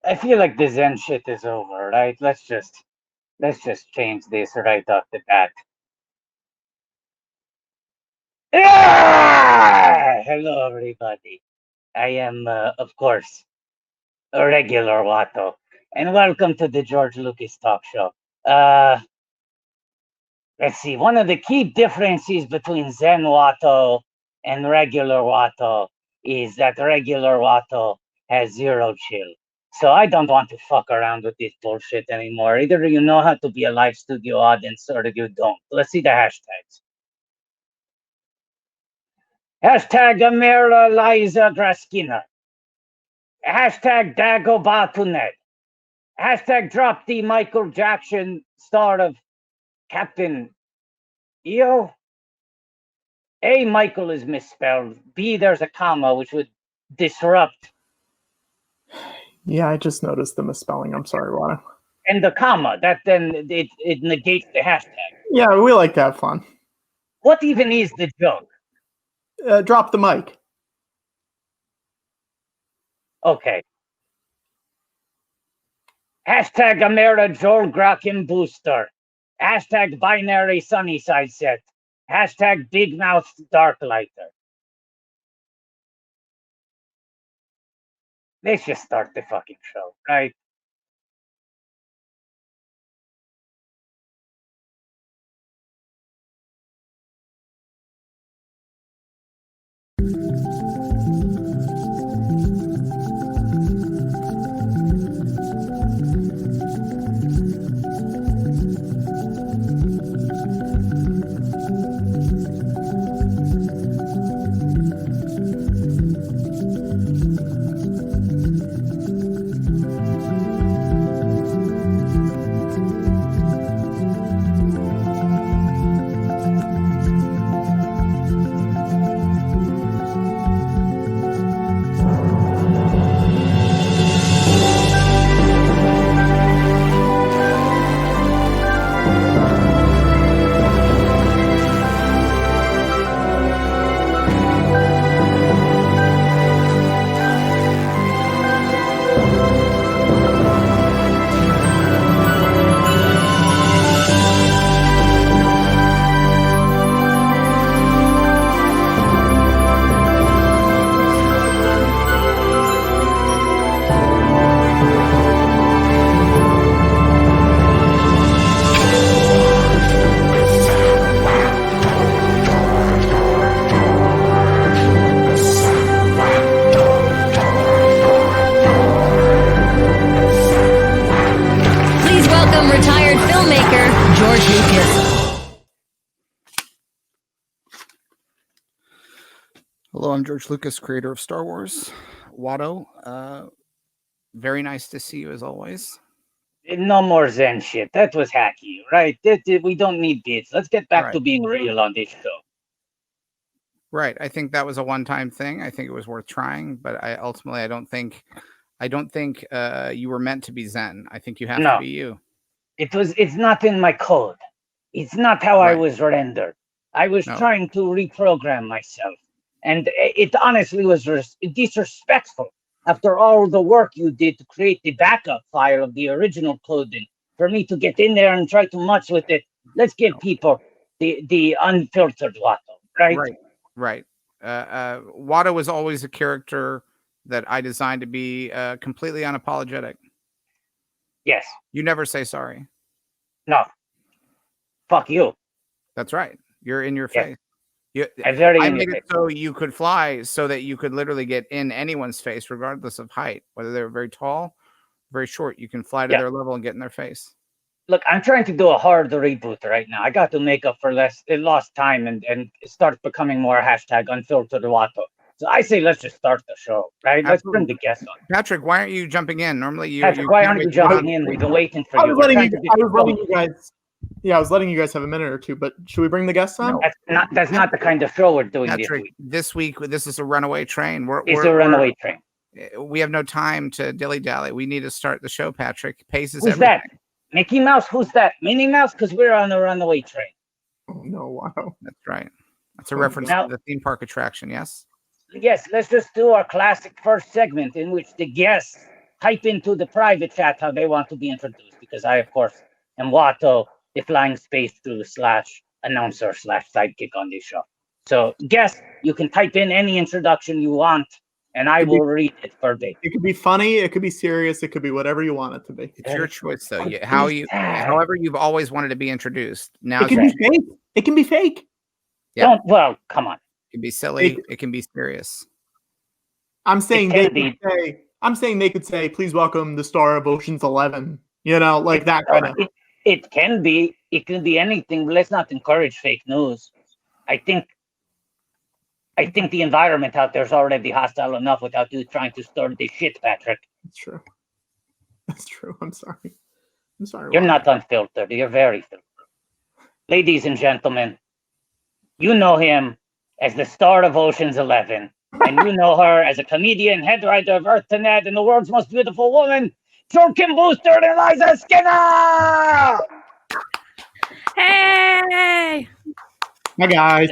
I feel like the Zen shit is over, right? Let's just change this right off the bat. Hello, everybody. I am, of course, a regular Watto, and welcome to the George Lucas Talk Show. Let's see. One of the key differences between Zen Watto and regular Watto is that regular Watto has zero chill. So I don't want to fuck around with this bullshit anymore. Either you know how to be a live studio audience or you don't. Let's see the hashtags. Hashtag Amira Eliza Graskiner. Hashtag Dagobah Hashtag drop the Michael Jackson star of Captain EO. A, Michael is misspelled. B, there's a comma which would disrupt. Yeah, I just noticed the misspelling. I'm sorry, Watto. And the comma, that then it negates the hashtag. Yeah, we like to have fun. What even is the joke? Drop the mic. Okay. Hashtag Amera Joel Graken Booster. Hashtag Binary Sunnyside Set. Hashtag Big Mouth Darklighter. Let's just start the fucking show, right? Hello, I'm George Lucas, creator of Star Wars. Watto, very nice to see you as always. No more Zen shit. That was hacky, right? We don't need bits. Let's get back to being real on this show. Right. I think that was a one-time thing. I think it was worth trying, but I don't think you were meant to be Zen. I think you have to be you. It's not in my code. It's not how I was rendered. I was trying to reprogram myself. And it honestly was disrespectful after all the work you did to create the backup file of the original coding for me to get in there and try to much with it. Let's give people the unfiltered Watto, right? Right. Watto was always a character that I designed to be completely unapologetic. Yes. You never say sorry. No. Fuck you. That's right. You're in your face. I made it so you could fly, so that you could literally get in anyone's face, regardless of height, whether they're very tall, very short. You can fly to their level and get in their face. Look, I'm trying to do a hard reboot right now. I got to make up for lost time and start becoming more hashtag unfiltered Watto. So I say let's just start the show, right? Absolutely. Let's bring the guest on. Patrick, why aren't you jumping in? Normally Patrick, why aren't you jumping in? We've been waiting for you. I was letting you guys. Yeah, I was letting you guys have a minute or two, but should we bring the guests on? No, that's not the kind of show we're doing Patrick, this week. This is a runaway train. It's a runaway train. We have no time to dilly-dally. We need to start the show, Patrick. Pace is everything. Who's that? Mickey Mouse? Who's that? Minnie Mouse? Because we're on a runaway train. Oh, no, wow. That's right. That's a reference to the theme park attraction, yes? Yes, let's just do our classic first segment in which the guests type into the private chat how they want to be introduced, because I, of course, am Watto, the flying space crew / announcer / sidekick on this show. So, guess you can type in any introduction you want, and I will read it verbatim. It could be funny, it could be serious, it could be whatever you want it to be. It's your choice, though. However you've always wanted to be introduced. Now it can be fake. It can be fake. Yeah. Come on. It can be silly. It can be serious. I'm saying they could say, please welcome the star of Ocean's 11. You know, like that kind of. It can be anything, but let's not encourage fake news. I think the environment out there is already hostile enough without you trying to stir the shit, Patrick. That's true. I'm sorry. You're not unfiltered. You're very filtered. Ladies and gentlemen, you know him as the star of Ocean's 11, and you know her as a comedian, head writer of Earth to Ned, and the world's most beautiful woman, Jorkin Booster and Eliza Skinner! Hey! Hi, guys.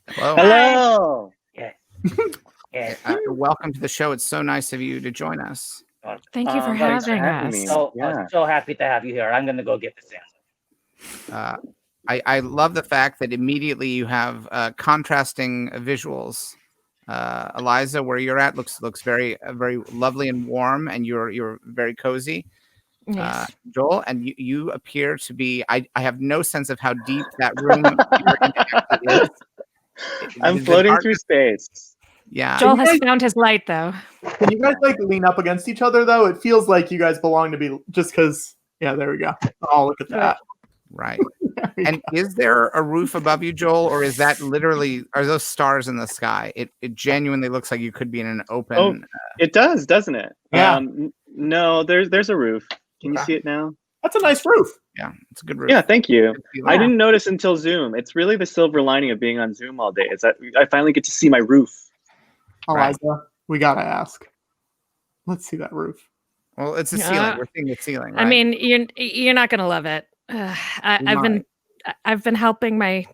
Hello. Yes. Welcome to the show. It's so nice of you to join us. Thank you for having us. I'm so happy to have you here. I'm going to go get the sandwich. I love the fact that immediately you have contrasting visuals. Eliza, where you're at looks very very lovely and warm, and you're very cozy. Yes. Joel, and you appear to be. I have no sense of how deep that room is. I'm floating through space. Yeah. Joel has found his light, though. Can you guys like lean up against each other though? It feels like you guys belong to be just because. Yeah, there we go. Oh, look at that. Right. And is there a roof above you, Joel, or is that literally, are those stars in the sky? It genuinely looks like you could be in an open. Oh, it does, doesn't it? Yeah. No, there's a roof. Can you see it now? That's a nice roof. Yeah, it's a good roof. Yeah, thank you. Yeah. I didn't notice until Zoom. It's really the silver lining of being on Zoom all day. Is that I finally get to see my roof. Eliza, we gotta ask. Let's see that roof. Well, it's a ceiling. We're seeing the ceiling. Right? I mean, you're not gonna love it. I've been helping my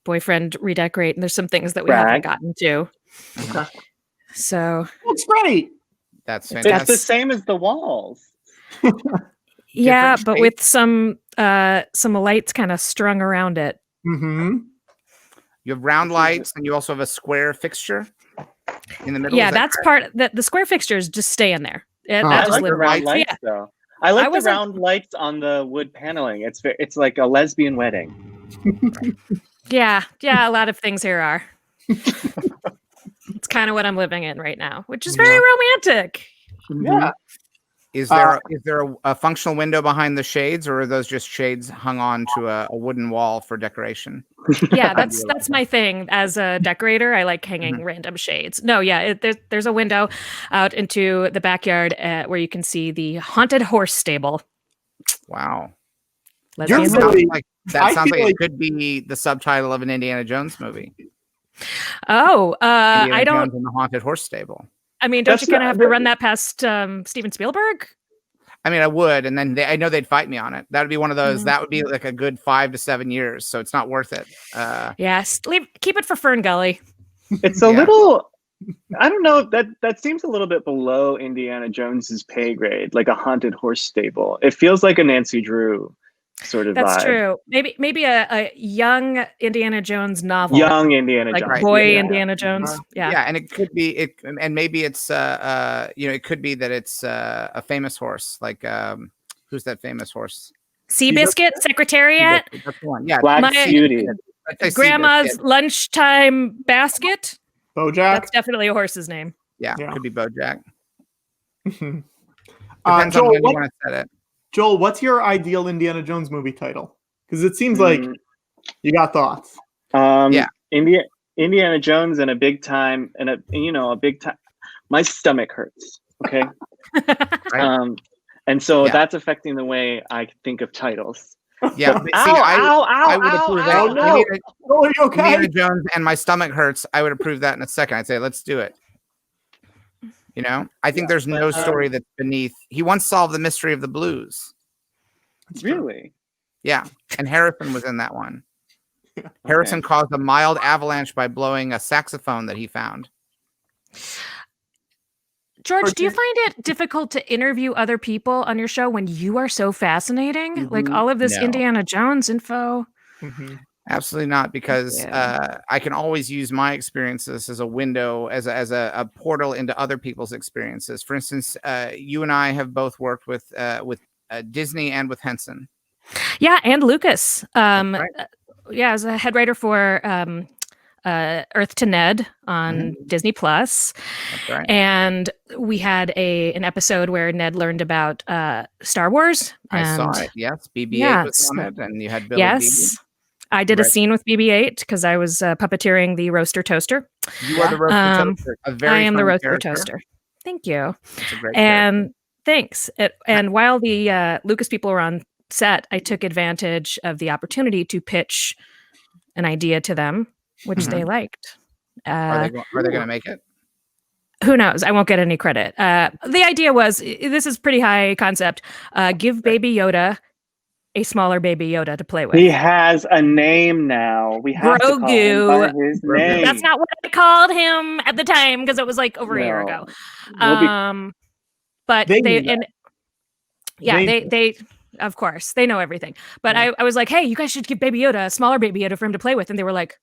boyfriend redecorate, and there's some things that we haven't gotten to. Okay. So looks great. That's fantastic. It's the same as the walls. Yeah, but with some lights kind of strung around it. Mm-hmm. You have round lights, and you also have a square fixture in the middle. Yeah, that's part. The square fixtures just stay in there. I like the round lights, though. I like the round lights on the wood paneling. It's like a lesbian wedding. Yeah, a lot of things here are. It's kind of what I'm living in right now, which is very romantic. Yeah. Is there a functional window behind the shades, or are those just shades hung on to a wooden wall for decoration? Yeah, that's my thing as a decorator. I like hanging random shades. No, yeah, there's a window out into the backyard where you can see the haunted horse stable. Wow. That sounds like it could be the subtitle of an Indiana Jones movie. Oh, Indiana I don't. Jones in the haunted horse stable. I mean, don't you kind of have to run that past Steven Spielberg? I mean, I would, and then I know they'd fight me on it. That would be one of those. That would be like a good 5 to 7 years, so it's not worth it. Yes, keep it for Fern Gully. It's a little. I don't know. That seems a little bit below Indiana Jones's pay grade, like a haunted horse stable. It feels like a Nancy Drew sort of That's vibe. true. Maybe a young Indiana Jones novel. Young Indiana like Jones. boy Indiana Jones. Yeah, and it could be and maybe it's it could be that it's a famous horse, like who's that famous horse? Seabiscuit, Secretariat. That's the one. Yeah, Black Beauty. Grandma's lunchtime basket. Bojack. That's definitely a horse's name. Yeah. Could be Bojack. Joel, on when you want to set it. Joel, what's your ideal Indiana Jones movie title? Because it seems like you got thoughts. Indiana Jones and a big time a big time. My stomach hurts. Okay. And so that's affecting the way I think of titles. Yeah. I would approve that. Are you okay? Indiana Jones and my stomach hurts. I would approve that in a second. I'd say, let's do it. You know, I think there's no story that's beneath. He once solved the mystery of the blues. Really? Yeah. And Harrison was in that one. Harrison caused a mild avalanche by blowing a saxophone that he found. George, do you find it difficult to interview other people on your show when you are so fascinating? Like all of this No. Indiana Jones info? Absolutely not, because I can always use my experiences as a window, as a portal into other people's experiences. For instance, you and I have both worked with Disney and with Henson. Yeah, and Lucas. Right. Yeah, as a head writer for Earth to Ned on Disney Plus. That's right. And we had an episode where Ned learned about Star Wars. I saw it. Yes, BB-8 was on it, and you had Billy. Yes, I did a scene with BB-8 because I was puppeteering the roaster toaster. You are the roaster toaster. I am the roaster toaster. Thank you. That's a great and thanks. And while the Lucas people were on set, I took advantage of the opportunity to pitch an idea to them, which they liked. Are they going to make it? Who knows? I won't get any credit. The idea was, this is pretty high concept. Give Baby Yoda a smaller Baby Yoda to play with. He has a name now. We have to call him by his name. That's not what I called him at the time because it was like over a year ago. But they of course they know everything. But I was like, hey, you guys should give Baby Yoda a smaller Baby Yoda for him to play with, and they were like,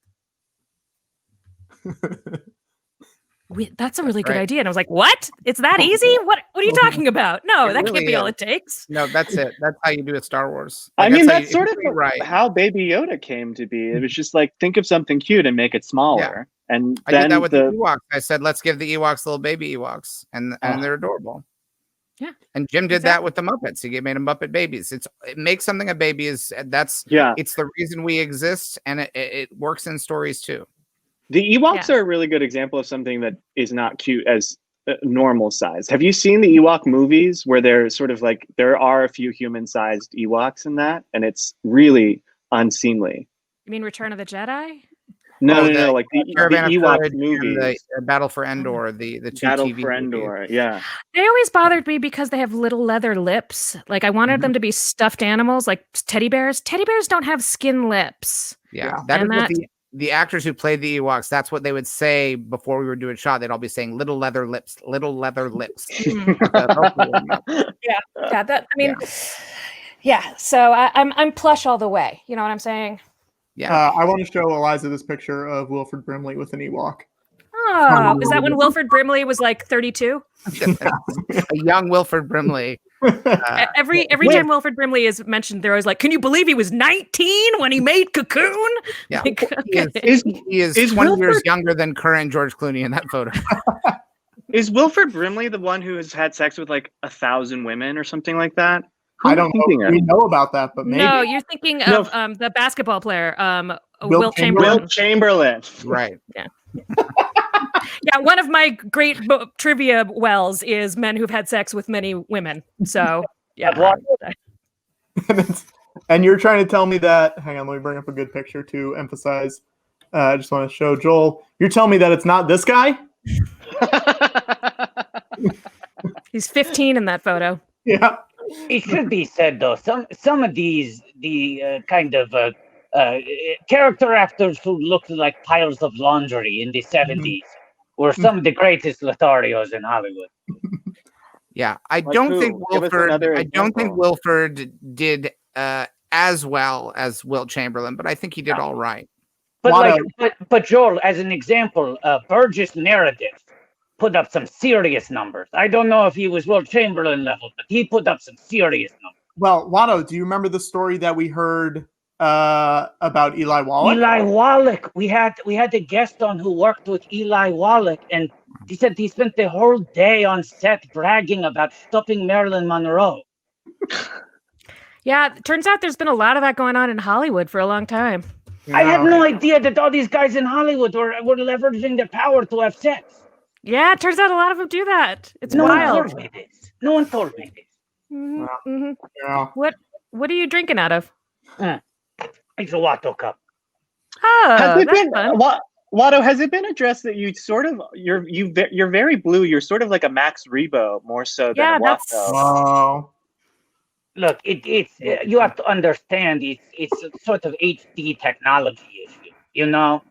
that's a really good idea. And I was like, what? It's that easy? What are you talking about? No, that can't be all it takes. No, that's it. That's how you do it, Star Wars. I mean, that's sort of how Baby Yoda came to be. It was just like, think of something cute and make it smaller. Yeah. And I did that with the Ewoks. I said, let's give the Ewoks little baby Ewoks. And they're adorable. Yeah. And Jim did that with the Muppets. He made them Muppet babies. It makes something a baby it's the reason we exist, and it works in stories too. The Ewoks are a really good example of something that is not cute as normal size. Have you seen the Ewok movies where they're sort of like, there are a few human-sized Ewoks in that, and it's really unseemly. You mean Return of the Jedi? No, like the Ewok movies. The Battle for Endor, the two Battle TV for Endor, yeah. They always bothered me because they have little leather lips. Like I wanted them to be stuffed animals, like teddy bears. Teddy bears don't have skin lips. Yeah, that is what the actors who played the Ewoks, that's what they would say before we were doing a shot. They'd all be saying little leather lips, little leather lips. Yeah. So I'm plush all the way. You know what I'm saying? Yeah. I want to show Eliza this picture of Wilford Brimley with an Ewok. Oh, is that when Wilford Brimley was like 32? A young Wilford Brimley. Every time Wilford Brimley is mentioned, they're always like, "Can you believe he was 19 when he made Cocoon?" Yeah, like, he is 20 years younger than current George Clooney in that photo. Is Wilford Brimley the one who has had sex with like 1,000 women or something like that? I don't know. We know about that, but maybe. No, you're thinking of the basketball player, Will Chamberlain. Will Chamberlain. Right. Yeah. Yeah, one of my great trivia wells is men who've had sex with many women. So, yeah. And you're trying to tell me that, hang on, let me bring up a good picture to emphasize. I just want to show Joel. You're telling me that it's not this guy? He's 15 in that photo. Yeah. It should be said, though, some of these, kind of character actors who looked like piles of laundry in the 70s were some of the greatest Lotharios in Hollywood. Yeah, I don't think Wilford did as well as Wilt Chamberlain, but I think he did all right. But Joel, as an example, Burgess Meredith put up some serious numbers. I don't know if he was Wilt Chamberlain level, but he put up some serious numbers. Well, Watto, do you remember the story that we heard about Eli Wallach? Eli Wallach. We had a guest on who worked with Eli Wallach, and he said he spent the whole day on set bragging about stopping Marilyn Monroe. Yeah, it turns out there's been a lot of that going on in Hollywood for a long time. I had no idea that all these guys in Hollywood were leveraging their power to have sex. Yeah, it turns out a lot of them do that. It's wild. No one told me this. Mm-hmm. Yeah. What are you drinking out of? It's a Watto cup. Oh, has that's fun. Watto, has it been addressed that you sort of you're very blue? You're sort of like a Max Rebo more so than a Watto. Wow. Look, it's you have to understand it's a sort of HD technology issue. You know,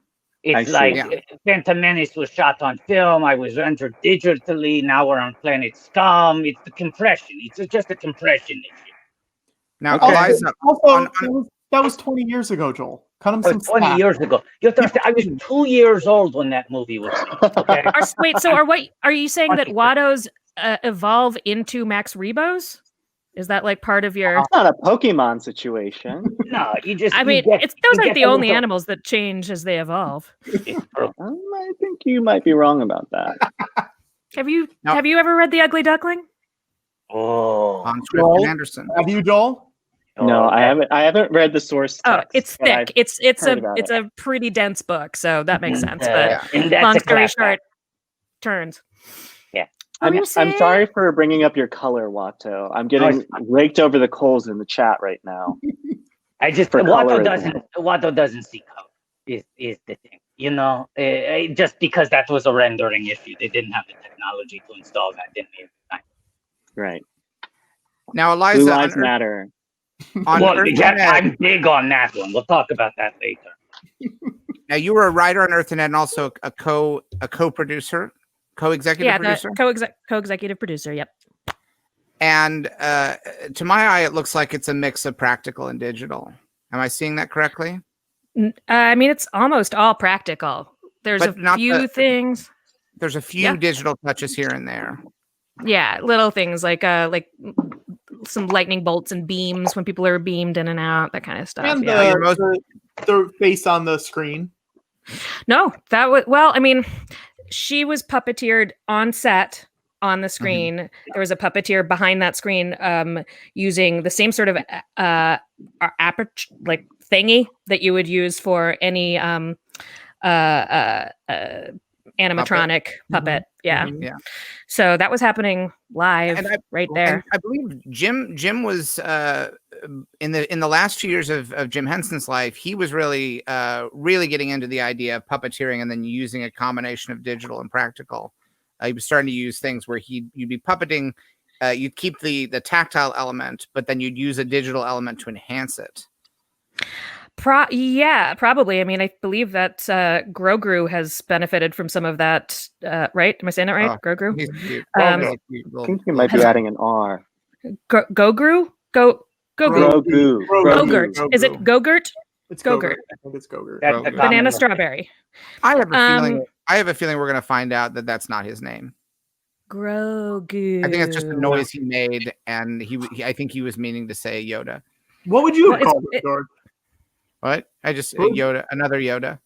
It's like Phantom Menace was shot on film. I was rendered digitally. Now we're on Planet Scum. It's the compression. It's just a compression issue. Now, Eliza, that was 20 years ago, Joel. Cut him some 20 slack. years ago. You have to understand, I was 2 years old when that movie was made. Okay? Wait, so are you saying that Watto's evolve into Max Rebos? Is that like part of your? It's not a Pokemon situation. No, you just. I mean, those aren't the only animals that change as they evolve. I think you might be wrong about that. Have you ever read The Ugly Duckling? Oh, Joel, Anderson. Have you, Joel? No, I haven't read the source text. It's thick. It's a pretty dense book, so that makes sense. But long story short, turns. Yeah. I'm sorry for bringing up your color, Watto. I'm getting raked over the coals in the chat right now. Watto doesn't see color. Is the thing, just because that was a rendering issue, they didn't have the technology to install that, didn't they? Right. Now, Eliza, Blue lives matter. I'm big on that one. We'll talk about that later. Now, you were a writer on Earth and and also a co-producer, co-executive producer. Co-executive producer. Yep. And to my eye, it looks like it's a mix of practical and digital. Am I seeing that correctly? I mean, it's almost all practical. There's a few things. There's a few digital touches here and there. Yeah, little things like some lightning bolts and beams when people are beamed in and out, that kind of stuff. And the face on the screen. No, that was I mean, she was puppeteered on set on the screen. Mm-hmm. There was a puppeteer behind that screen, using the same sort of aperture like thingy that you would use for any animatronic puppet. Yeah. Mm-hmm. Yeah. So that was happening live right there. And I believe Jim was in the last few years of Jim Henson's life, he was really getting into the idea of puppeteering and then using a combination of digital and practical. He was starting to use things where you'd be puppeting, you'd keep the tactile element, but then you'd use a digital element to enhance it. Probably. I mean, I believe that Grogu has benefited from some of that. Right? Am I saying that right? Grogu. He's cute. I think you might be adding an R. Gogurt. Gogurt. Is it Gogurt? It's Gogurt. I think it's Gogurt. Banana strawberry. I have a feeling we're going to find out that that's not his name. Grogu. I think it's just a noise he made, and I think he was meaning to say Yoda. What would you have called it, George? What? Yoda, another Yoda.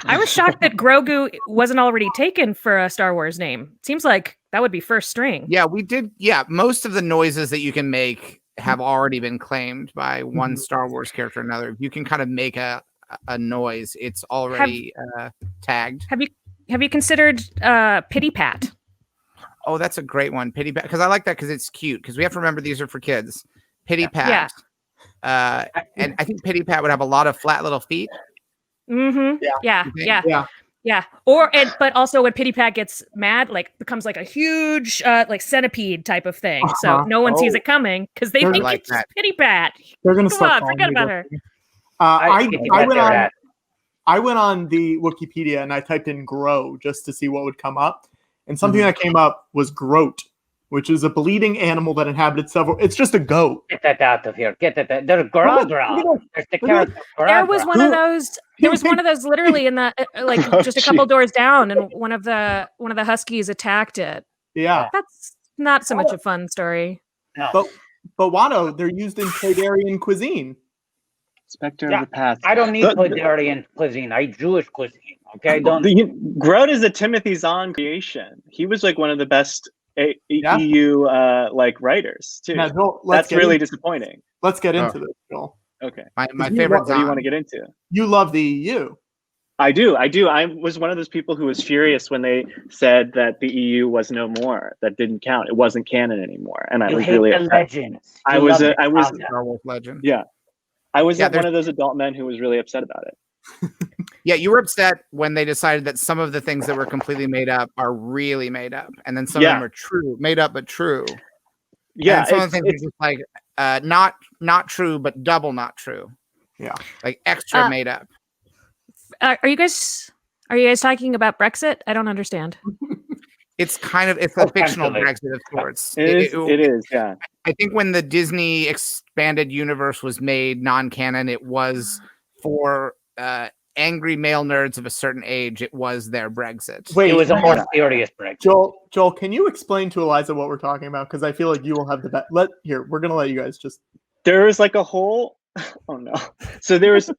I was shocked that Grogu wasn't already taken for a Star Wars name. Seems like that would be first string. Yeah, we did. Yeah, most of the noises that you can make have already been claimed by one Star Wars character or another. If you can kind of make a noise, it's already tagged. Have you considered Pity Pat? Oh, that's a great one. Pity Pat, because I like that because it's cute. Because we have to remember these are for kids. Pity Pat. Yeah. And I think Pity Pat would have a lot of flat little feet. Mm-hmm. Yeah. But also when Pity Pat gets mad, like becomes like a huge like centipede type of thing. So no one sees it coming because they think it's Pity Pat. They're gonna forget about her. I went on the Wikipedia and I typed in grow just to see what would come up. And something that came up was groat, which is a bleeding animal that inhabited several. It's just a goat. Get that out of here. Get that. There's Grodra. There's the character. There was one of those. There was one of those literally in the just a couple doors down, and one of the huskies attacked it. Yeah, that's not so much a fun story. No. But Watto, they're used in Pladarian cuisine. Spectre of the past. I don't need Pladarian cuisine. I Jewish cuisine. Okay, Groot is a Timothy Zahn creation. He was like one of the best EU writers too. Yeah, that's really disappointing. Let's get into this, Joel. Okay. My favorite. What do you want to get into? You love the EU. I do. I was one of those people who was furious when they said that the EU was no more. That didn't count. It wasn't canon anymore, and I was really upset. I was Star Wars legend. Yeah, I was one of those adult men who was really upset about it. Yeah, you were upset when they decided that some of the things that were completely made up are really made up, and then some of them are true, made up but true. Yeah, and some of the things are just like not true but double not true. Yeah, like extra made up. Are you guys Are you guys talking about Brexit? I don't understand. It's a fictional Brexit of sorts. It is, yeah. I think when the Disney expanded universe was made non-canon, it was for angry male nerds of a certain age. It was their Brexit. Wait, it was a more serious Brexit. Joel, can you explain to Eliza what we're talking about? Because I feel like you will have the best. We're gonna let you guys just. There was like a whole. Oh no! So there was,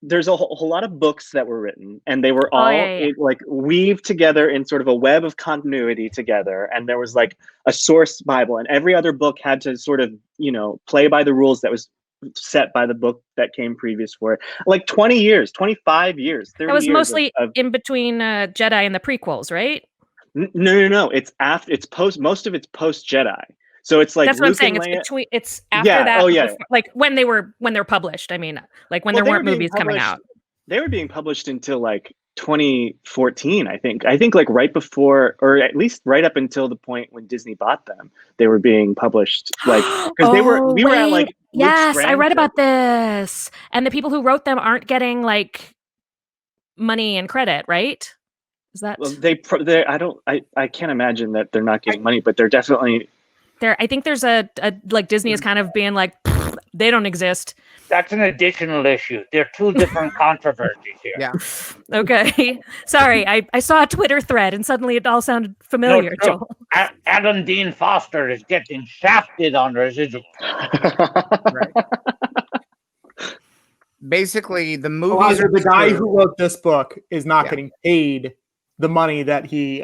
there's a whole lot of books that were written, and they were all like weaved together in sort of a web of continuity together. And there was like a source Bible, and every other book had to sort of, play by the rules that was set by the book that came previous for it. Like 20 years, 25 years, 30 years. That was mostly in between Jedi and the prequels, right? No. It's after. It's post. Most of it's post Jedi. So it's like that's what Luke I'm saying. It's between. It's after that. Oh yeah. Before, like when they're published. I mean, like when there weren't movies coming out. They were being published until like 2014, I think. I think like right before, or at least right up until the point when Disney bought them, they were being published. Like because we were at like. Yes, I read about this, and the people who wrote them aren't getting like money and credit, right? Is that? Well, I can't imagine that they're not getting money, but they're definitely. I think there's a like Disney is kind of being like they don't exist. That's an additional issue. There are two different controversies here. Yeah. Okay. Sorry, I saw a Twitter thread and suddenly it all sounded familiar. No, Joel. Adam Dean Foster is getting shafted on residual. Right. Basically, the movies the guy who wrote this book is not getting paid the money that he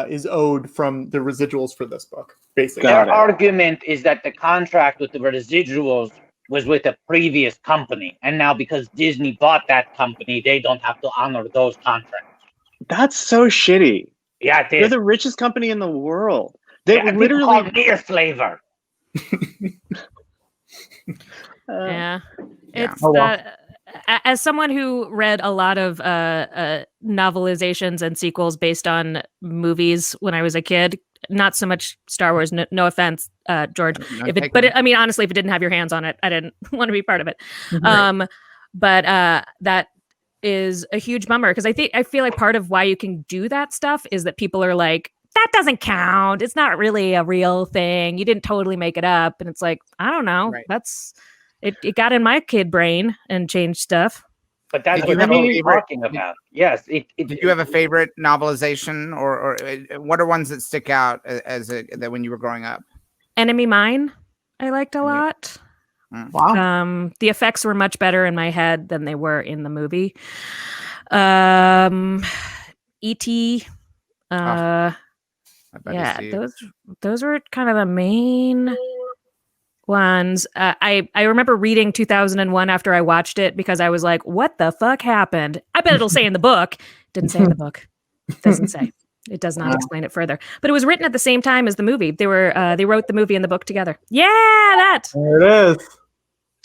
is owed from the residuals for this book. Basically, their argument is that the contract with the residuals was with a previous company, and now because Disney bought that company, they don't have to honor those contracts. That's so shitty. Yeah, it is. They're the richest company in the world. They literally called beer flavor. Yeah, it's as someone who read a lot of novelizations and sequels based on movies when I was a kid. Not so much Star Wars. No offense, George. I mean, honestly, if it didn't have your hands on it, I didn't want to be part of it. Right. But that is a huge bummer because I feel like part of why you can do that stuff is that people are like, that doesn't count. It's not really a real thing. You didn't totally make it up, and it's like, I don't know. Right. That's it. Got in my kid brain and changed stuff. But that's what we're talking about. Yes. Did you have a favorite novelization, or what are ones that stick out that when you were growing up? Enemy Mine, I liked a lot. Wow. The effects were much better in my head than they were in the movie. E.T. Those were kind of the main ones. I remember reading 2001 after I watched it because I was like, what the fuck happened? I bet it'll say in the book. Didn't say in the book. It doesn't say. It does not explain it further. But it was written at the same time as the movie. They wrote the movie and the book together. Yeah, that. There it is.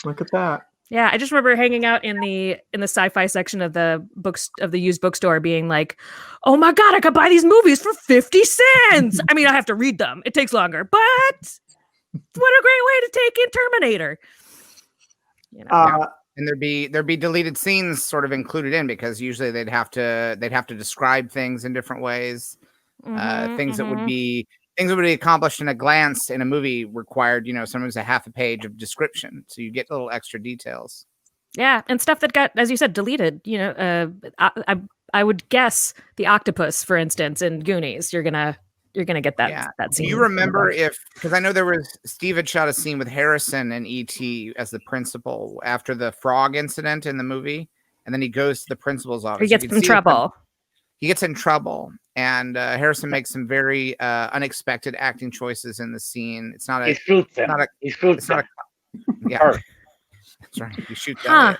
Look at that. Yeah, I just remember hanging out in the sci-fi section of the books of the used bookstore being like, oh my God, I could buy these movies for 50 cents. I mean, I have to read them. It takes longer, but what a great way to take in Terminator. And there'd be deleted scenes sort of included in because usually they'd have to describe things in different ways. Things that would be accomplished in a glance in a movie required, sometimes a half a page of description. So you get little extra details. Yeah, and stuff that got, as you said, deleted. I would guess the octopus, for instance, in Goonies. You're gonna get that scene. Do you remember because I know Steve had shot a scene with Harrison and E.T. as the principal after the frog incident in the movie, and then he goes to the principal's office. He gets in trouble. He gets in trouble, and Harrison makes some very unexpected acting choices in the scene. It's not a. He shoots him. Yeah, that's right. He shoots him.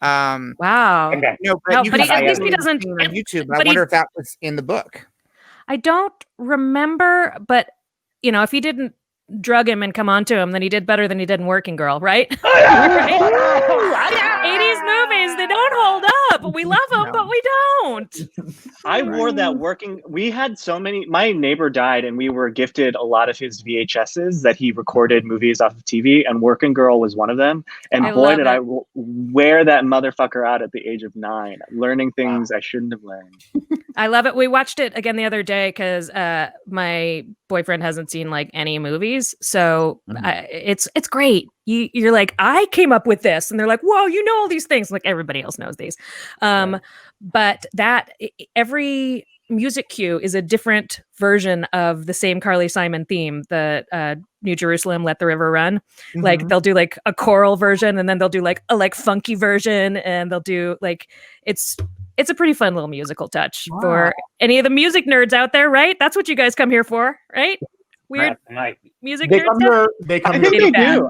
Wow. Okay. But at least he doesn't on YouTube. I wonder if that was in the book. I don't remember, but if he didn't drug him and come on to him, then he did better than he did in Working Girl, right? 80s movies, they don't hold up. We love them, but we don't. I wore that working. We had so many. My neighbor died, and we were gifted a lot of his VHSs that he recorded movies off of TV, and Working Girl was one of them. And boy, did I wear that motherfucker out at the age of 9, learning things I shouldn't have learned. I love it. We watched it again the other day because my boyfriend hasn't seen like any movies, so it's great. You're like, I came up with this, and they're like, whoa, you know all these things. Like everybody else knows these, but every music cue is a different version of the same Carly Simon theme. The New Jerusalem, Let the River Run. Like they'll do like a choral version, and then they'll do like a funky version, and they'll do like it's a pretty fun little musical touch for any of the music nerds out there, right? That's what you guys come here for, right? Weird music nerds. They come here. They do.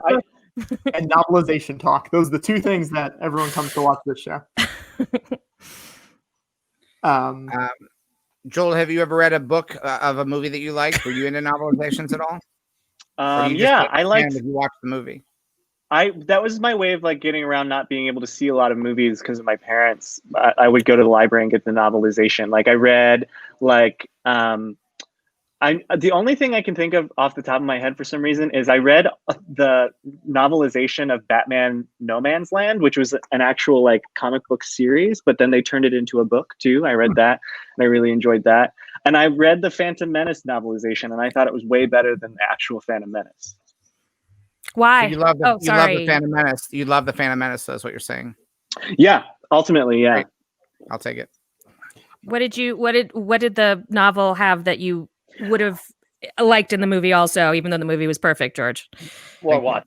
And novelization talk. Those are the two things that everyone comes to watch this show. Joel, have you ever read a book of a movie that you liked? Were you into novelizations at all? Yeah, I liked. If you watched the movie, that was my way of like getting around not being able to see a lot of movies because of my parents. I would go to the library and get the novelization. Like I read like the only thing I can think of off the top of my head for some reason is I read the novelization of Batman No Man's Land, which was an actual like comic book series, but then they turned it into a book too. I read that and I really enjoyed that. And I read the Phantom Menace novelization and I thought it was way better than the actual Phantom Menace. Why? So you love the Phantom Menace. You love the Phantom Menace, that's what you're saying. Yeah, ultimately, yeah. Great. I'll take it. What did the novel have that you would have liked in the movie also, even though the movie was perfect, George? What?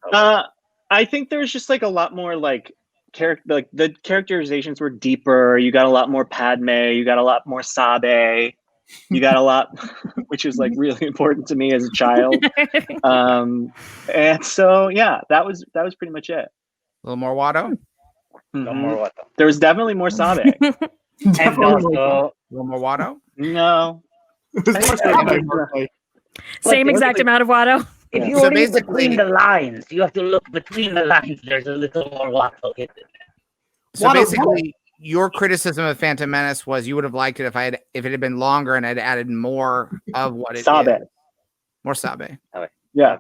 I think there was just like a lot more like the characterizations were deeper. You got a lot more Padme. You got a lot more Sabe. You got a lot, which is like really important to me as a child. And so yeah, that was pretty much it. A little more Watto. No more Watto. There was definitely more Sabe. And also a little more Watto. No. Same exact amount of Watto. If you read between the lines, you have to look between the lines. There's a little more Watto in it. So basically, your criticism of Phantom Menace was you would have liked it if it had been longer and I'd added more of what it Sabe. is. More Sabe. Yeah.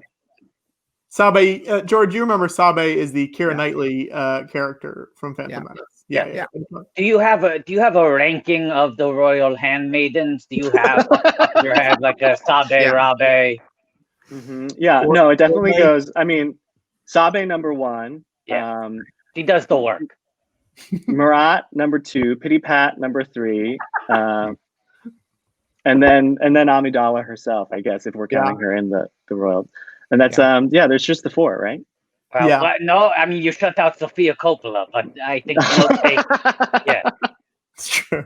Sabe, George, you remember Sabe is the Keira Knightley character from Phantom Menace. Yeah. Do you have a ranking of the royal handmaidens? Do you have like a Sabe, Rabe? Yeah, no, it definitely goes. I mean, Sabe number 1. Yeah, he does the work. Marat number 2, Pity Pat number 3, and then Amidala herself, I guess, if we're counting her in the royal. And that's there's just the 4, right? Well, but no, I mean you shut out Sofia Coppola, but I think we'll take, it's true.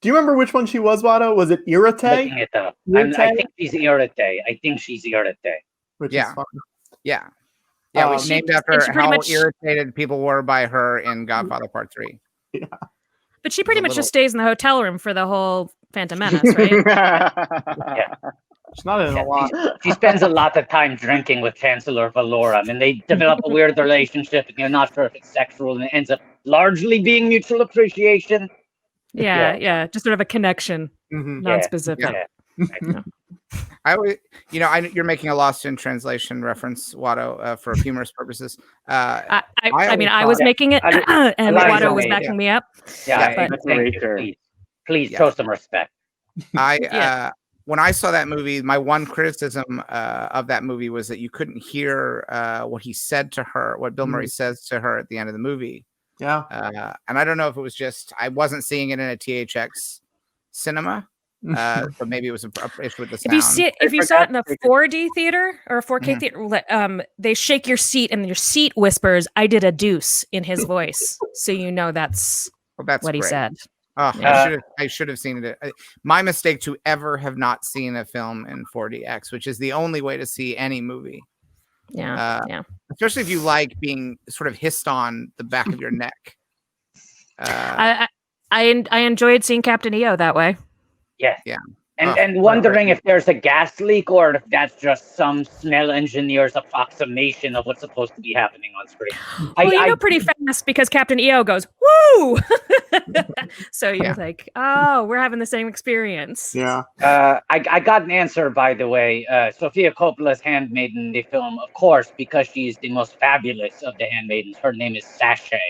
Do you remember which one she was, Watto? Was it Irate? Looking it up. I think she's Irate. Which is fun. Yeah. Yeah, we named after how irritated people were by her in Godfather Part 3. Yeah. But she pretty much just stays in the hotel room for the whole Phantom Menace, right? Yeah. She's not in a lot. She spends a lot of time drinking with Chancellor Valorum, and they develop a weird relationship, and you're not sure if it's sexual, and it ends up largely being mutual appreciation. Yeah. Just sort of a connection, non-specific. Yeah. You're making a Lost in Translation reference, Watto, for humorous purposes. I was making it, and Watto was backing me up. Yeah, please show some respect. When I saw that movie, my one criticism of that movie was that you couldn't hear what he said to her, what Bill Murray says to her at the end of the movie. Yeah. And I don't know if it was just I wasn't seeing it in a THX cinema. But maybe it was an issue with the sound. If you saw it in a 4D theater or a 4K theater, they shake your seat and your seat whispers, "I did a deuce" in his voice, so you know that's what he said. Oh, I should have seen it. My mistake to ever have not seen a film in 4DX, which is the only way to see any movie. Yeah. Especially if you like being sort of hissed on the back of your neck. I enjoyed seeing Captain EO that way. Yeah. Yeah. And wondering if there's a gas leak or if that's just some smell engineer's approximation of what's supposed to be happening on screen. Well, pretty fast because Captain EO goes, woo! So you're like, oh, we're having the same experience. Yeah. I got an answer, by the way. Sofia Coppola's handmaiden in the film, of course, because she's the most fabulous of the handmaidens. Her name is Sashay.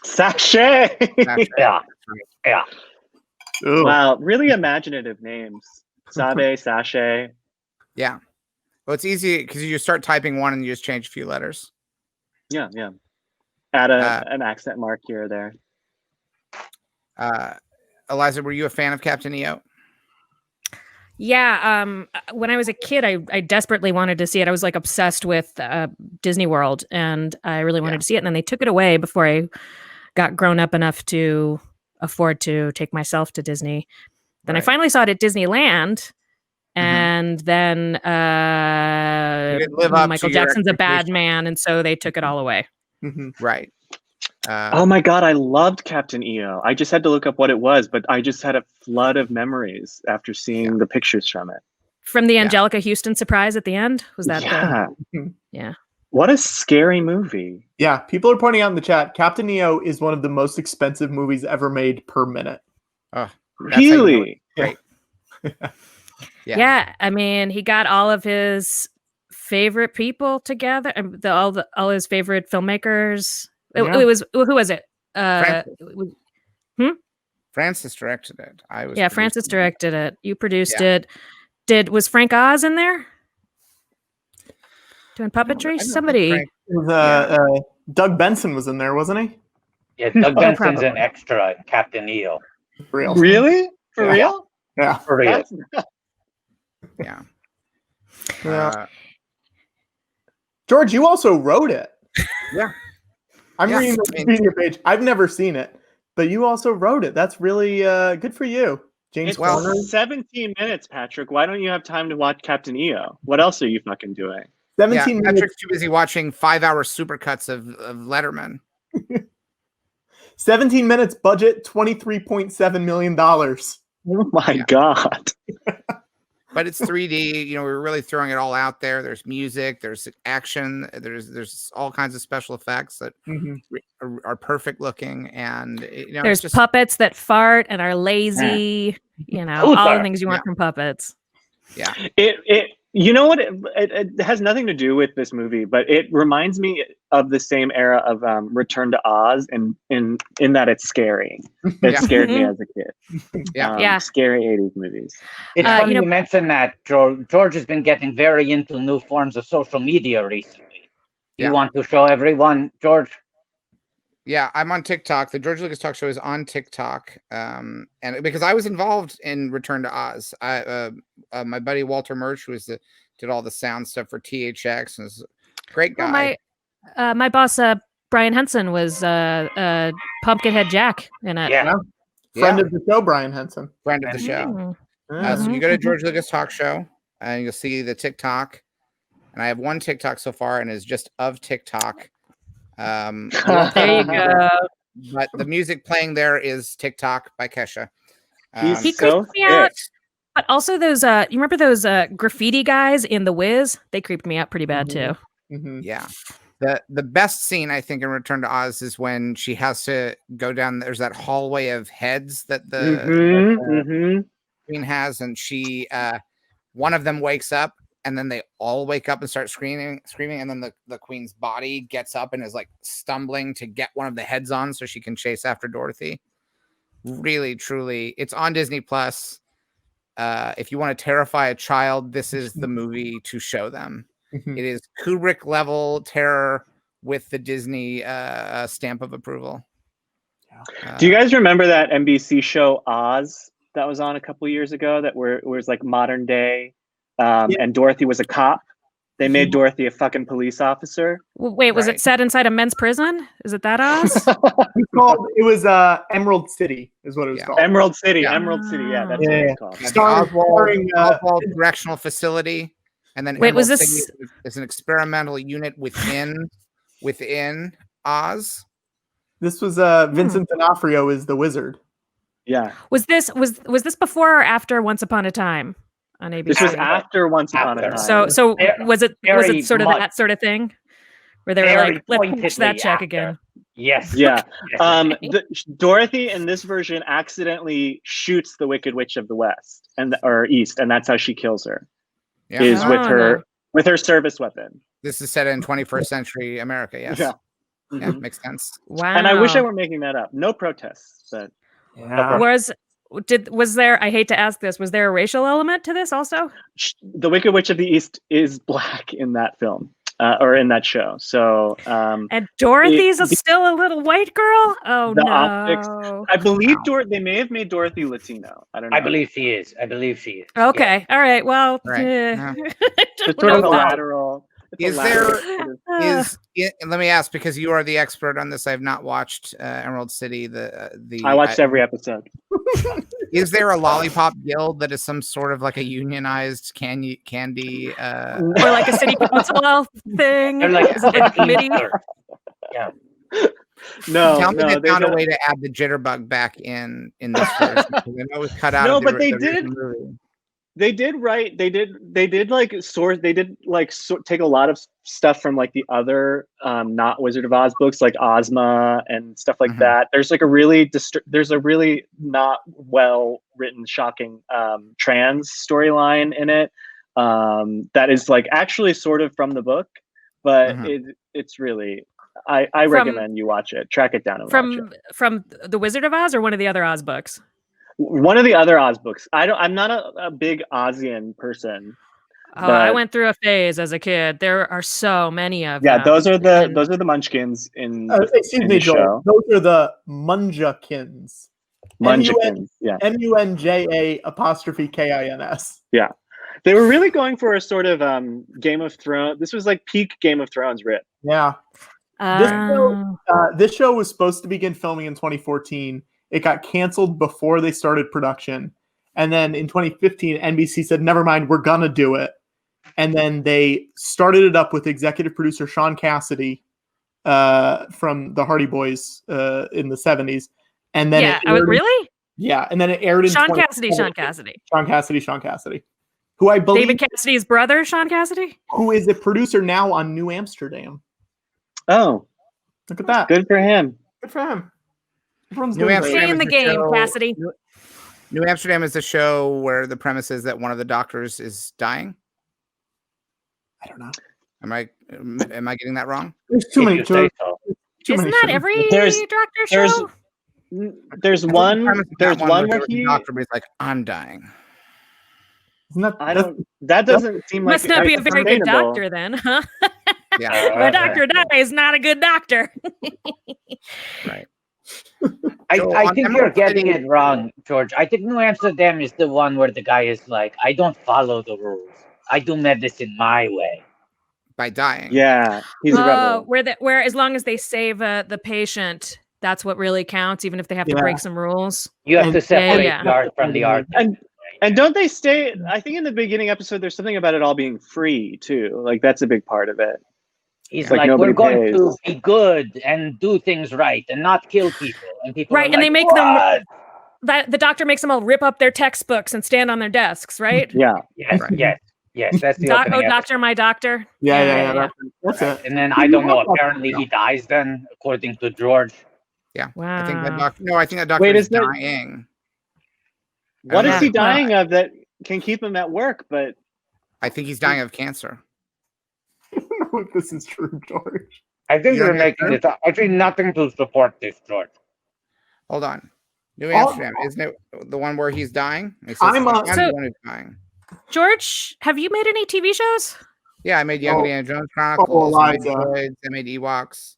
Sashay! Yeah. Yeah. Ooh. Wow, really imaginative names. Sabe, Sashay. Yeah. Well, it's easy because you start typing one and you just change a few letters. Yeah. Add an accent mark here or there. Eliza, were you a fan of Captain EO? Yeah. When I was a kid, I desperately wanted to see it. I was like obsessed with Disney World, and I really wanted to see it. And then they took it away before I got grown up enough to afford to take myself to Disney. Then I finally saw it at Disneyland, and then Michael Jackson's a bad man, and so they took it all away. Right. Oh my God, I loved Captain EO. I just had to look up what it was, but I just had a flood of memories after seeing the pictures from it. From the Angelica Houston surprise at the end? Was that Yeah. What a scary movie. Yeah, people are pointing out in the chat, Captain EO is one of the most expensive movies ever made per minute. Oh, really? Great. Yeah, I mean, he got all of his favorite people together, all his favorite filmmakers. It was, who was it? Francis directed it. Francis directed it. You produced it. Was Frank Oz in there doing puppetry? Somebody. Doug Benson was in there, wasn't he? Yeah, Doug Benson's an extra in Captain EO. Real. Really? For real? Yeah. For real. Yeah. George, you also wrote it. Yeah. I'm reading the Wikipedia page. I've never seen it, but you also wrote it. That's really good for you. James Corner. 17 minutes, Patrick. Why don't you have time to watch Captain EO? What else are you fucking doing? 17 minutes. Patrick's too busy watching 5-hour supercuts of Letterman. 17 minutes, budget $23.7 million. Oh my God. But it's 3D. We're really throwing it all out there. There's music, there's action, there's all kinds of special effects that are perfect looking, and there's puppets that fart and are lazy. All the things you want from puppets. Yeah. You know what? It has nothing to do with this movie, but it reminds me of the same era of Return to Oz, in that it's scary. It scared me as a kid. Scary 80s movies. It's funny you mention that. George has been getting very into new forms of social media recently. You want to show everyone, George? Yeah, I'm on TikTok. The George Lucas Talk Show is on TikTok. And because I was involved in Return to Oz, my buddy Walter Murch, who did all the sound stuff for THX, and was a great guy. Well, my boss, Brian Henson, was Pumpkinhead Jack in it. Yeah. Friend of the show, Brian Henson. Friend of the show. So you go to George Lucas Talk Show, and you'll see the TikTok. And I have one TikTok so far, and it's just of TikTok. There you go. But the music playing there is TikTok by Kesha. He creeped me out. But also those, you remember those graffiti guys in The Wiz? They creeped me out pretty bad too. Yeah. The best scene, I think, in Return to Oz is when she has to go down. There's that hallway of heads that the queen has, and she, one of them wakes up. And then they all wake up and start screaming, and then the queen's body gets up and is like stumbling to get one of the heads on so she can chase after Dorothy. Really, truly, it's on Disney Plus. If you want to terrify a child, this is the movie to show them. It is Kubrick level terror with the Disney stamp of approval. Do you guys remember that NBC show Oz that was on a couple years ago? That was like modern day. And Dorothy was a cop. They made Dorothy a fucking police officer. Wait, was it set inside a men's prison? Is it that Oz? It was Emerald City, is what it was called. Emerald City. Yeah, that's what it's called. Oswald Correctional Facility, and then was this? City is an experimental unit within Oz. This was Vincent D'Onofrio is the wizard. Yeah. Was this before or after Once Upon a Time on ABC? This was after Once Upon a Time. So was it sort of that sort of thing where they were like, let's push that check again? Yes. Yeah. Dorothy in this version accidentally shoots the Wicked Witch of the West or East, and that's how she kills her. Yeah. Is with her service weapon. This is set in 21st century America. Yes. Yeah. Yeah, makes sense. Wow. And I wish I were making that up. No protests, but was there? I hate to ask this. Was there a racial element to this also? The Wicked Witch of the East is black in that film. Or in that show. So and Dorothy's still a little white girl. Oh no! Optics, I believe they may have made Dorothy Latino. I don't know. I believe she is. Okay. Yeah. All right. Well, it's sort of a lateral. Let me ask, because you are the expert on this. I have not watched Emerald City. I watched every episode. Is there a lollipop guild that is some sort of like a unionized candy or like a city council thing? They're like a committee. Yeah. Tell me they found a way to add the jitterbug back in this version. I know it was cut out. No, but they did. They did take a lot of stuff from like the other not Wizard of Oz books, like Ozma and stuff like that. There's like a really not well written, shocking trans storyline in it that is like actually sort of from the book, but it's really I recommend you watch it. Track it down and watch it. From the Wizard of Oz or one of the other Oz books? One of the other Oz books. I'm not a big Ozian person. Oh, I went through a phase as a kid. There are so many of them. Yeah, those are the Munchkins in excuse me, Joel. Those are the Munjakins. Munjakins, yeah. MUNJA''KINS. Yeah. They were really going for a sort of Game of Thrones. This was like peak Game of Thrones writ. Yeah. This show was supposed to begin filming in 2014. It got canceled before they started production. And then in 2015, NBC said, never mind, we're going to do it. And then they started it up with executive producer Sean Cassidy from the Hardy Boys in the 70s. And then really? Yeah. And then it aired in Sean Cassidy. Who I believe David Cassidy's brother, Sean Cassidy? Who is a producer now on New Amsterdam. Oh. Look at that. Good for him. New Amsterdam Stay in the game, Cassidy. New Amsterdam is the show where the premise is that one of the doctors is dying. I don't know. Am I getting that wrong? There's too many. Isn't that every doctor show? There's one where the doctor is like, I'm dying. That doesn't seem like must not be a very good doctor then, huh? Yeah. My doctor dies, not a good doctor. Right. I think you're getting it wrong, George. I think New Amsterdam is the one where the guy is like, I don't follow the rules. I do medicine my way. By dying. Yeah. He's a rebel. Where as long as they save the patient, that's what really counts, even if they have to break some rules. You have to separate the art from the art. And don't they stay? I think in the beginning episode, there's something about it all being free too. Like that's a big part of it. He's like we're going to be good and do things right and not kill people. And people right, and like, they make them. The doctor makes them all rip up their textbooks and stand on their desks, right? Yeah. Yes. Right. Yes. That's the opening doctor, my doctor. Yeah. That's it. And then I don't know. Apparently, he dies then, according to George. Yeah. Wow. I think that doctor is dying. What is he dying of that can keep him at work? But I think he's dying of cancer. I don't know if this is true, George. I think you're making it up. I think nothing to support this, George. Hold on. New Amsterdam, isn't it the one where he's dying? I'm the one who's dying. George, have you made any TV shows? Yeah, I made Young Indiana Jones Chronicles. I made Droids. I made Ewoks.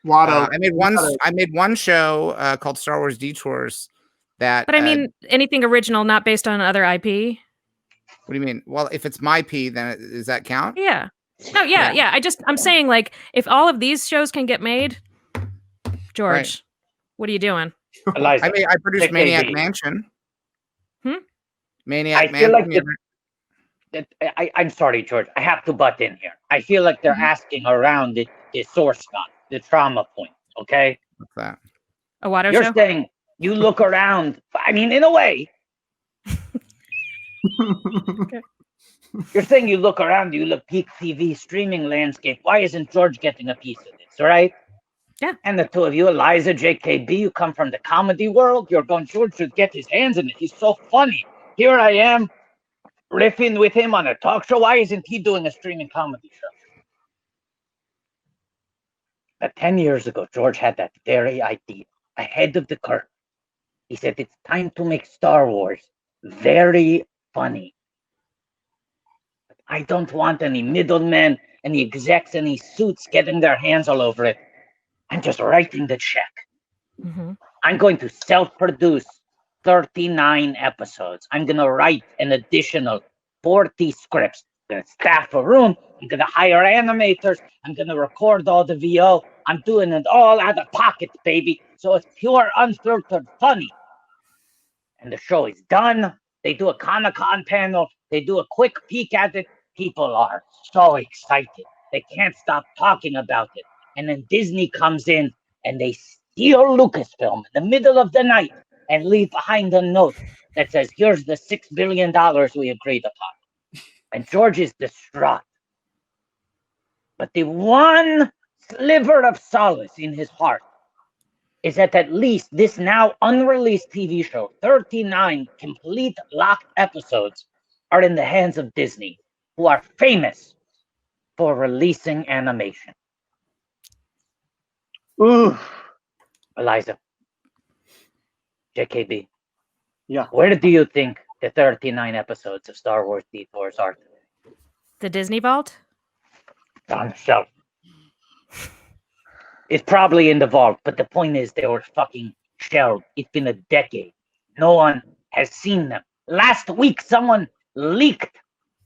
I made one show called Star Wars Detours. But I mean, anything original, not based on other IP. What do you mean? Well, if it's my IP, then does that count? Yeah. No, yeah. I'm saying, like, if all of these shows can get made, George, what are you doing? Eliza, I produced Maniac Mansion. Maniac Mansion. Like I'm sorry, George. I have to butt in here. I feel like they're asking around the source gun, the trauma point. Okay. What's that? A water You're show? saying You look around. I mean, in a way. Okay. You're saying you look around, you look peak TV streaming landscape. Why isn't George getting a piece of this, right? Yeah. And the two of you, Eliza, JKB, you come from the comedy world. You're going, George should get his hands in it. He's so funny. Here I am, riffing with him on a talk show. Why isn't he doing a streaming comedy show? But 10 years ago, George had that very idea, ahead of the curve. He said, it's time to make Star Wars very funny. I don't want any middlemen, any execs, any suits getting their hands all over it. I'm just writing the check. Mm-hmm. I'm going to self-produce 39 episodes. I'm going to write an additional 40 scripts. I'm going to staff a room. I'm going to hire animators. I'm going to record all the VO. I'm doing it all out of pocket, baby. So it's pure, unfiltered funny. And the show is done. They do a Comic-Con panel. They do a quick peek at it. People are so excited. They can't stop talking about it. And then Disney comes in and they steal Lucasfilm in the middle of the night and leave behind a note that says, here's the $6 billion we agreed upon. And George is distraught. But the one sliver of solace in his heart is that at least this now unreleased TV show, 39 complete locked episodes, are in the hands of Disney, who are famous for releasing animation. Ooh. Eliza, JKB. Yeah. Where do you think the 39 episodes of Star Wars D4s are today? The Disney Vault? On the shelf. It's probably in the vault, but the point is they were fucking shelved. It's been a decade. No one has seen them. Last week, someone leaked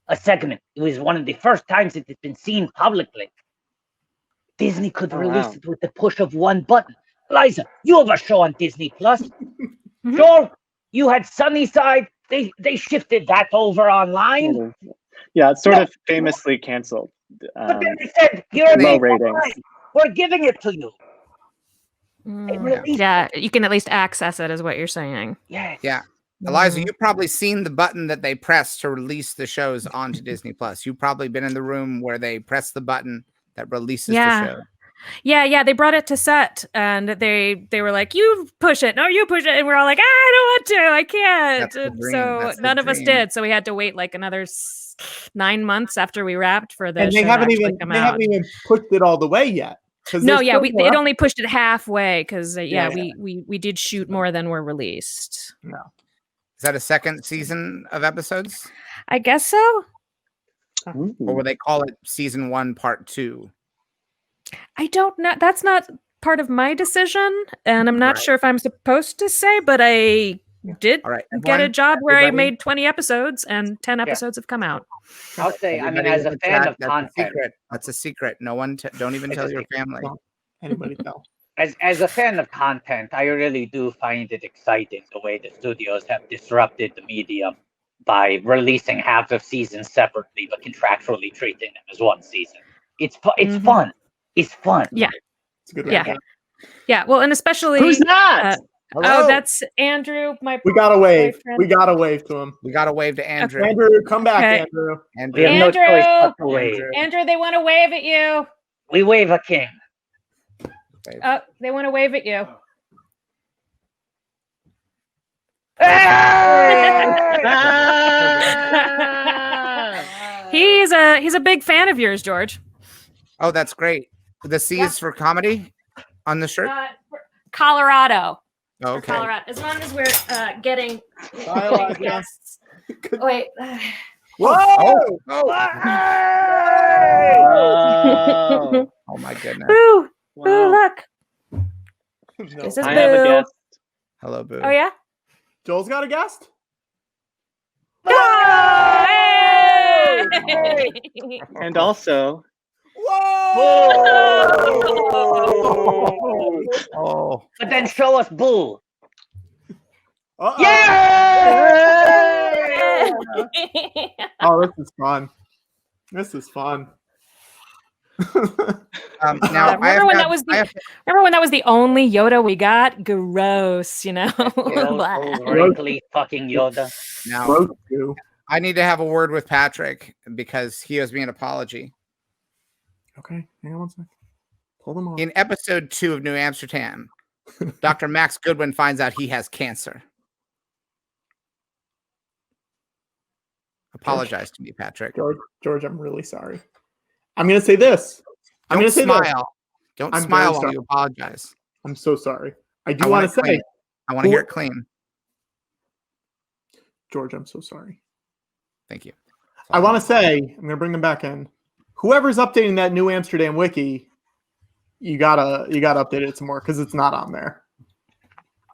a segment. It was one of the first times it had been seen publicly. Disney could release it with the push of one button. Eliza, you have a show on Disney Plus. Mm-hmm. Joel, you had Sunnyside. They shifted that over online. Yeah, it's sort of famously canceled. But then they said, you're low online. ratings. We're giving it to you. Yeah, you can at least access it, is what you're saying. Yes. Yeah. Eliza, you've probably seen the button that they press to release the shows onto Disney Plus. You've probably been in the room where they press the button that releases the show. Yeah. They brought it to set, and they were like, "You push it, no, you push it," and we're all like, "I don't want to, I can't." And so none of us did. So we had to wait like another 9 months after we wrapped for the and show they haven't to even come they out. haven't even pushed it all the way yet. No, yeah, it only pushed it halfway because we did shoot more than were released. No. Is that a second season of episodes? I guess so. Or would they call it season 1, part 2? I don't know. That's not part of my decision, and I'm not sure if I'm supposed to say, but I did get a job where I made 20 episodes, and 10 episodes have come out. I'll say, I mean, as a fan of content, that's a secret. No one, don't even tell your family. Don't anybody tell. As a fan of content, I really do find it exciting the way the studios have disrupted the medium by releasing half of seasons separately, but contractually treating them as one season. It's fun. It's fun. Yeah. It's a good way. Yeah. Well, and especially who's that? That's Andrew. We gotta wave. We gotta wave to him. We gotta wave to Andrew. Okay. Andrew, come back, Andrew. We have no choice but to wave. Andrew, they want to wave at you. We wave a king. Oh, they want to wave at you. He's a big fan of yours, George. Oh, that's great. The C is for comedy on the shirt? Colorado. Oh, okay. Colorado. As long as we're getting guests. Wait. Whoa! Oh my goodness. Boo! Wow. Boo, look. No. This is I Boo. have a guest. Hello, Boo. Oh, yeah? Joel's got a guest? Hey! And also... Whoa! Oh. But then show us Boo. Uh-oh. Yay! Oh, this is fun. This is fun. Now, remember when that was the only Yoda we got? Gross, you know. Wrinkly fucking Yoda. Now, I need to have a word with Patrick because he owes me an apology. Okay, hang on one second. Pull them off. In episode 2 of New Amsterdam, Dr. Max Goodwin finds out he has cancer. Apologize to me, Patrick. George, I'm really sorry. I'm going to say this. I'm going to say smile. Don't smile while you apologize. I'm so sorry. I do want to say. I want to hear it clean. George, I'm so sorry. Thank you. I want to say, I'm going to bring them back in. Whoever's updating that New Amsterdam wiki, you gotta update it some more because it's not on there.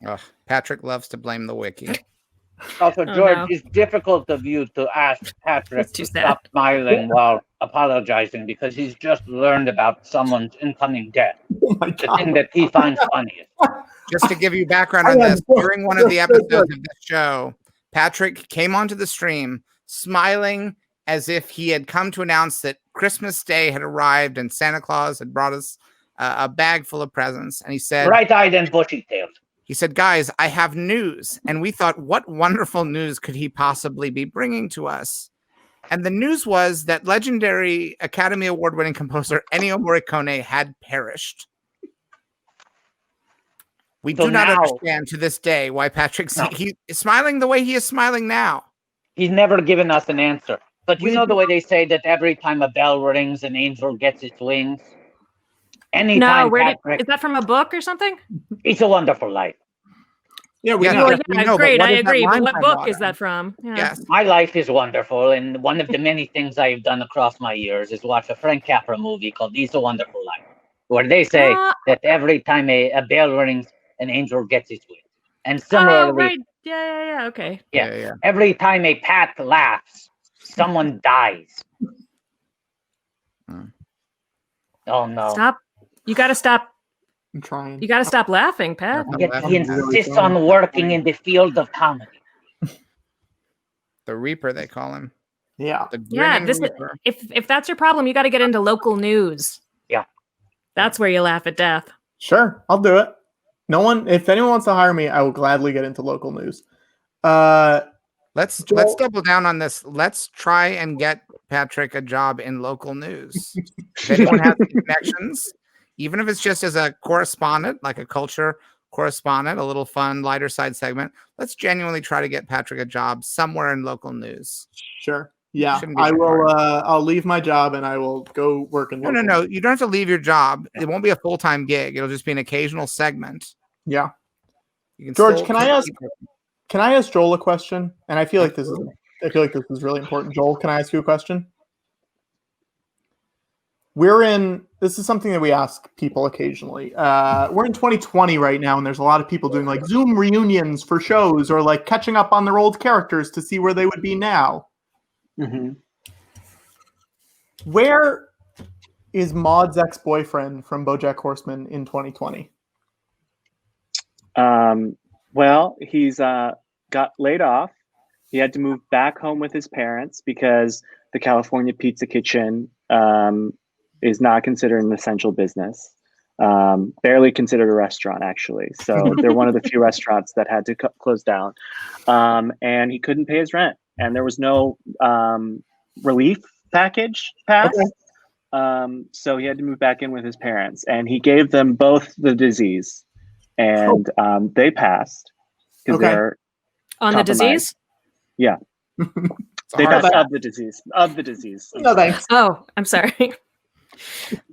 Ugh, Patrick loves to blame the wiki. Also, George, it's difficult of you to ask Patrick to stop smiling while apologizing because he's just learned about someone's incoming death. Oh my God. The thing that he finds funniest. Just to give you background on this, during one of the episodes of this show, Patrick came onto the stream smiling as if he had come to announce that Christmas Day had arrived and Santa Claus had brought us a bag full of presents. And he said, bright-eyed and bushy-tailed. He said, guys, I have news. And we thought, what wonderful news could he possibly be bringing to us? And the news was that legendary Academy Award-winning composer Ennio Morricone had perished. We do not understand to this day why Patrick he is smiling the way he is smiling now. He's never given us an answer. But you know the way they say that every time a bell rings, an angel gets its wings? Anytime, is that from a book or something? It's a Wonderful Life. Yeah, we know. Great, I agree. But what book is that from? Yeah. Yes, My Life is Wonderful, and one of the many things I've done across my years is watch a Frank Capra movie called It's a Wonderful Life, where they say that every time a bell rings, an angel gets its wings. And similarly, right. Yeah, okay. Yeah. Every time a Pat laughs, someone dies. Oh no! Stop! You got to stop. I'm trying. You got to stop laughing, Pat. He insists on working in the field of comedy. The Reaper, they call him. Yeah. If that's your problem, you got to get into local news. Yeah. That's where you laugh at death. Sure, I'll do it. If anyone wants to hire me, I will gladly get into local news. Let's double down on this. Let's try and get Patrick a job in local news. If anyone has connections, even if it's just as a correspondent, like a culture correspondent, a little fun, lighter side segment, let's genuinely try to get Patrick a job somewhere in local news. Sure. Yeah, I will. I'll leave my job and I will go work in. No. You don't have to leave your job. It won't be a full-time gig. It'll just be an occasional segment. Yeah. George, can I ask Joel a question? And I feel like this is really important. Joel, can I ask you a question? This is something that we ask people occasionally. We're in 2020 right now, and there's a lot of people doing like Zoom reunions for shows or like catching up on their old characters to see where they would be now. Mm-hmm. Where is Maud's ex-boyfriend from Bojack Horseman in 2020? Well, he's got laid off. He had to move back home with his parents because the California Pizza Kitchen is not considered an essential business. Barely considered a restaurant, actually. So they're one of the few restaurants that had to close down. And he couldn't pay his rent. And there was no relief package passed. Okay. So he had to move back in with his parents. And he gave them both the disease. And they passed because they're on the disease. Yeah, they passed of the disease. No thanks. Oh, I'm sorry.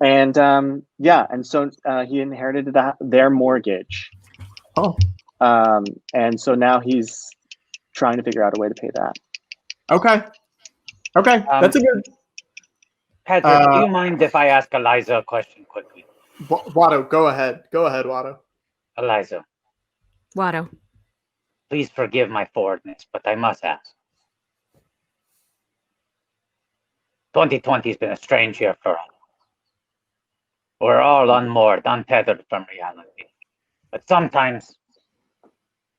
And and so he inherited their mortgage. Oh, and so now he's trying to figure out a way to pay that. Okay, that's a good. Patrick, do you mind if I ask Eliza a question quickly? Watto, go ahead, Watto. Eliza. Watto. Please forgive my forwardness, but I must ask. 2020 has been a strange year for all. We're all unmoored, untethered from reality. But sometimes,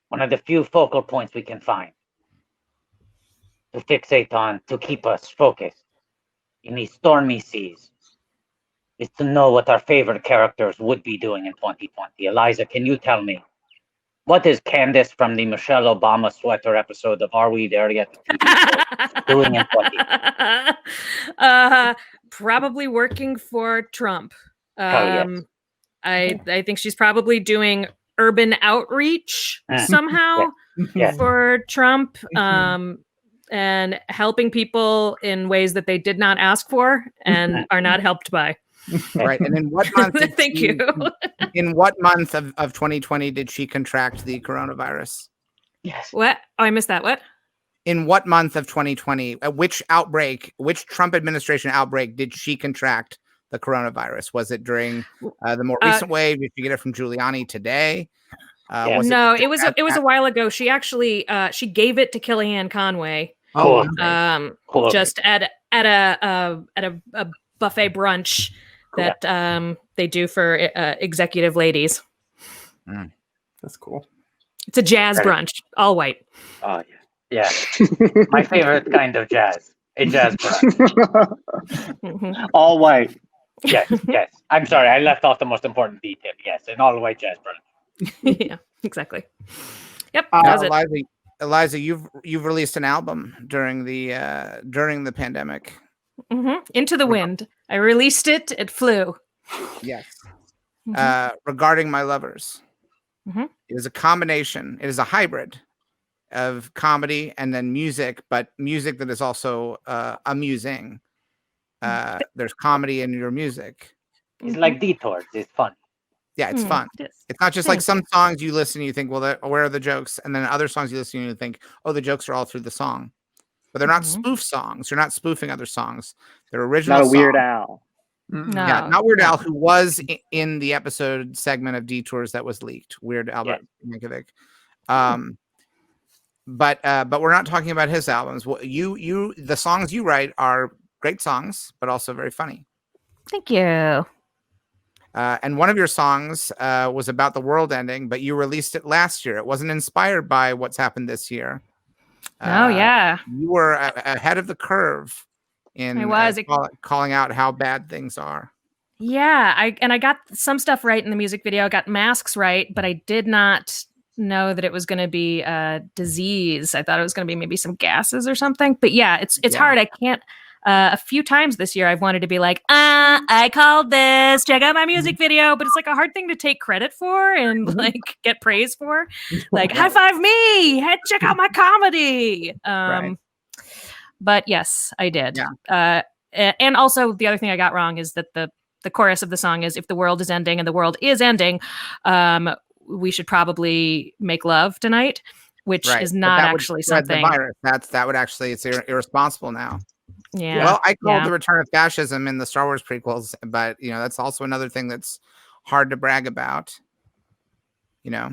one of the few focal points we can find to fixate on, to keep us focused in these stormy seas, is to know what our favorite characters would be doing in 2020. Eliza, can you tell me, what is Candace from the Michelle Obama sweater episode of Are We There Yet? Doing in 2020? Probably working for Trump. Yes. I think she's probably doing urban outreach somehow for Trump, and helping people in ways that they did not ask for and are not helped by. Right. And in what month? Thank you. In what month of 2020 did she contract the coronavirus? Yes. What? Oh, I missed that. What? In what month of 2020? Which Trump administration outbreak did she contract the coronavirus? Was it during the more recent wave? Did you get it from Giuliani today? No, it was a while ago. She actually she gave it to Kellyanne Conway. Oh, just at a buffet brunch that they do for executive ladies. That's cool. It's a jazz brunch, all white. Oh yeah, my favorite kind of jazz. A jazz brunch. All white. Yes. I'm sorry, I left off the most important detail. Yes, an all white jazz brunch. Yeah, exactly. Yep. That was it. Eliza, you've released an album during the pandemic. Into the Wind. I released it. It flew. Yes. Regarding My Lovers. It is a combination. It is a hybrid of comedy and then music, but music that is also amusing. There's comedy in your music. It's like detours. It's fun. Yeah, it's fun. It's not just like some songs you listen and you think, well, where are the jokes? And then other songs you listen and you think, oh, the jokes are all through the song. But they're not spoof songs. They're not spoofing other songs. They're original songs. Not a Weird Al. No. Yeah, not Weird Al, who was in the episode segment of Detours that was leaked. Weird Albert Yankovic. But we're not talking about his albums. Well, the songs you write are great songs, but also very funny. Thank you. And one of your songs was about the world ending, but you released it last year. It wasn't inspired by what's happened this year. You were ahead of the curve in calling out how bad things are. Yeah, I got some stuff right in the music video. I got masks right, but I did not know that it was going to be a disease. I thought it was going to be maybe some gases or something. But yeah, it's hard. I can't. A few times this year, I've wanted to be like, I called this. Check out my music video, but it's like a hard thing to take credit for and like get praise for. Like, high five me! Hey, check out my comedy. But yes, I did. Yeah. And also, the other thing I got wrong is that the chorus of the song is, "If the world is ending and the world is ending, we should probably make love tonight," which is not actually something. The virus. That would actually, it's irresponsible now. Yeah. Well, I called the return of fascism in the Star Wars prequels, but that's also another thing that's hard to brag about. Yeah.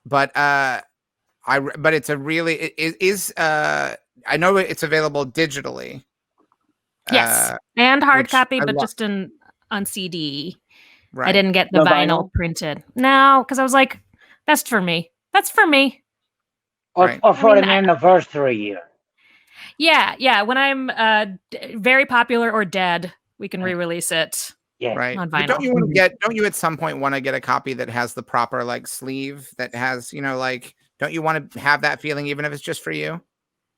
But it's a really it is I know it's available digitally. Yes, and hard copy, but just on CD. Right. I didn't get the vinyl printed. No, because I was like, that's for me. That's for me. Or for an anniversary year. Yeah. When I'm very popular or dead, we can re-release it. Yeah, right. On vinyl. Don't you at some point want to get a copy that has the proper like sleeve that has don't you want to have that feeling even if it's just for you?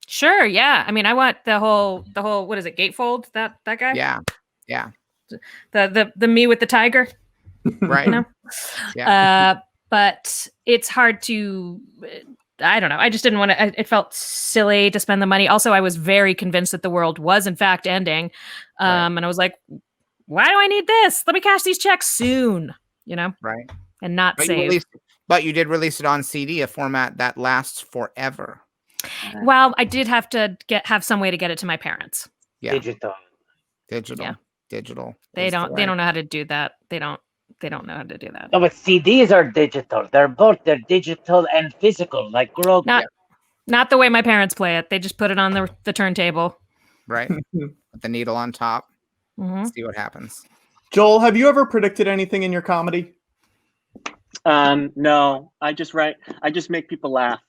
Sure. Yeah. I mean, I want the whole what is it? Gatefold? That guy? Yeah. The me with the tiger. Right. Yeah. But it's hard to. I don't know. I just didn't want to. It felt silly to spend the money. Also, I was very convinced that the world was in fact ending, and I was like, "Why do I need this? Let me cash these checks soon." Right? And not save. But you did release it on CD, a format that lasts forever. Well, I did have to have some way to get it to my parents. Yeah. Digital. Yeah. Digital. They don't know how to do that. They don't know how to do that. No, but CDs are digital. They're digital and physical, like Grogu. Not the way my parents play it. They just put it on the turntable. Right. With the needle on top. See what happens. Joel, have you ever predicted anything in your comedy? No. I just make people laugh.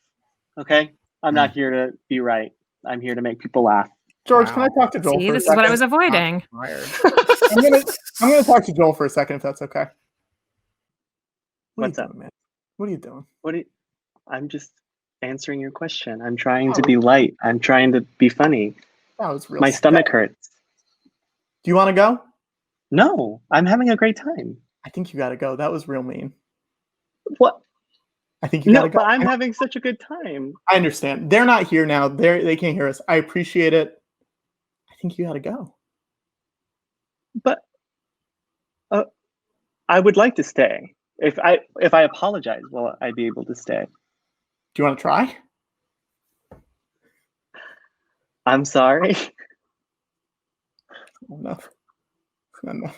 Okay? I'm not here to be right. I'm here to make people laugh. George, can I talk to Joel? See, for this a is what I second? was avoiding. I'm gonna talk to Joel for a second, if that's okay. What's up, man? What are you doing? I'm just answering your question. I'm trying to be light. I'm trying to be funny. That was real. My stomach hurts. Do you want to go? No, I'm having a great time. I think you got to go. That was real mean. What? I think you got to go. But I'm having such a good time. I understand. They're not here now. They can't hear us. I appreciate it. I think you got to go. But I would like to stay. If I apologize, will I be able to stay? Do you want to try? I'm sorry. Oh, no. No.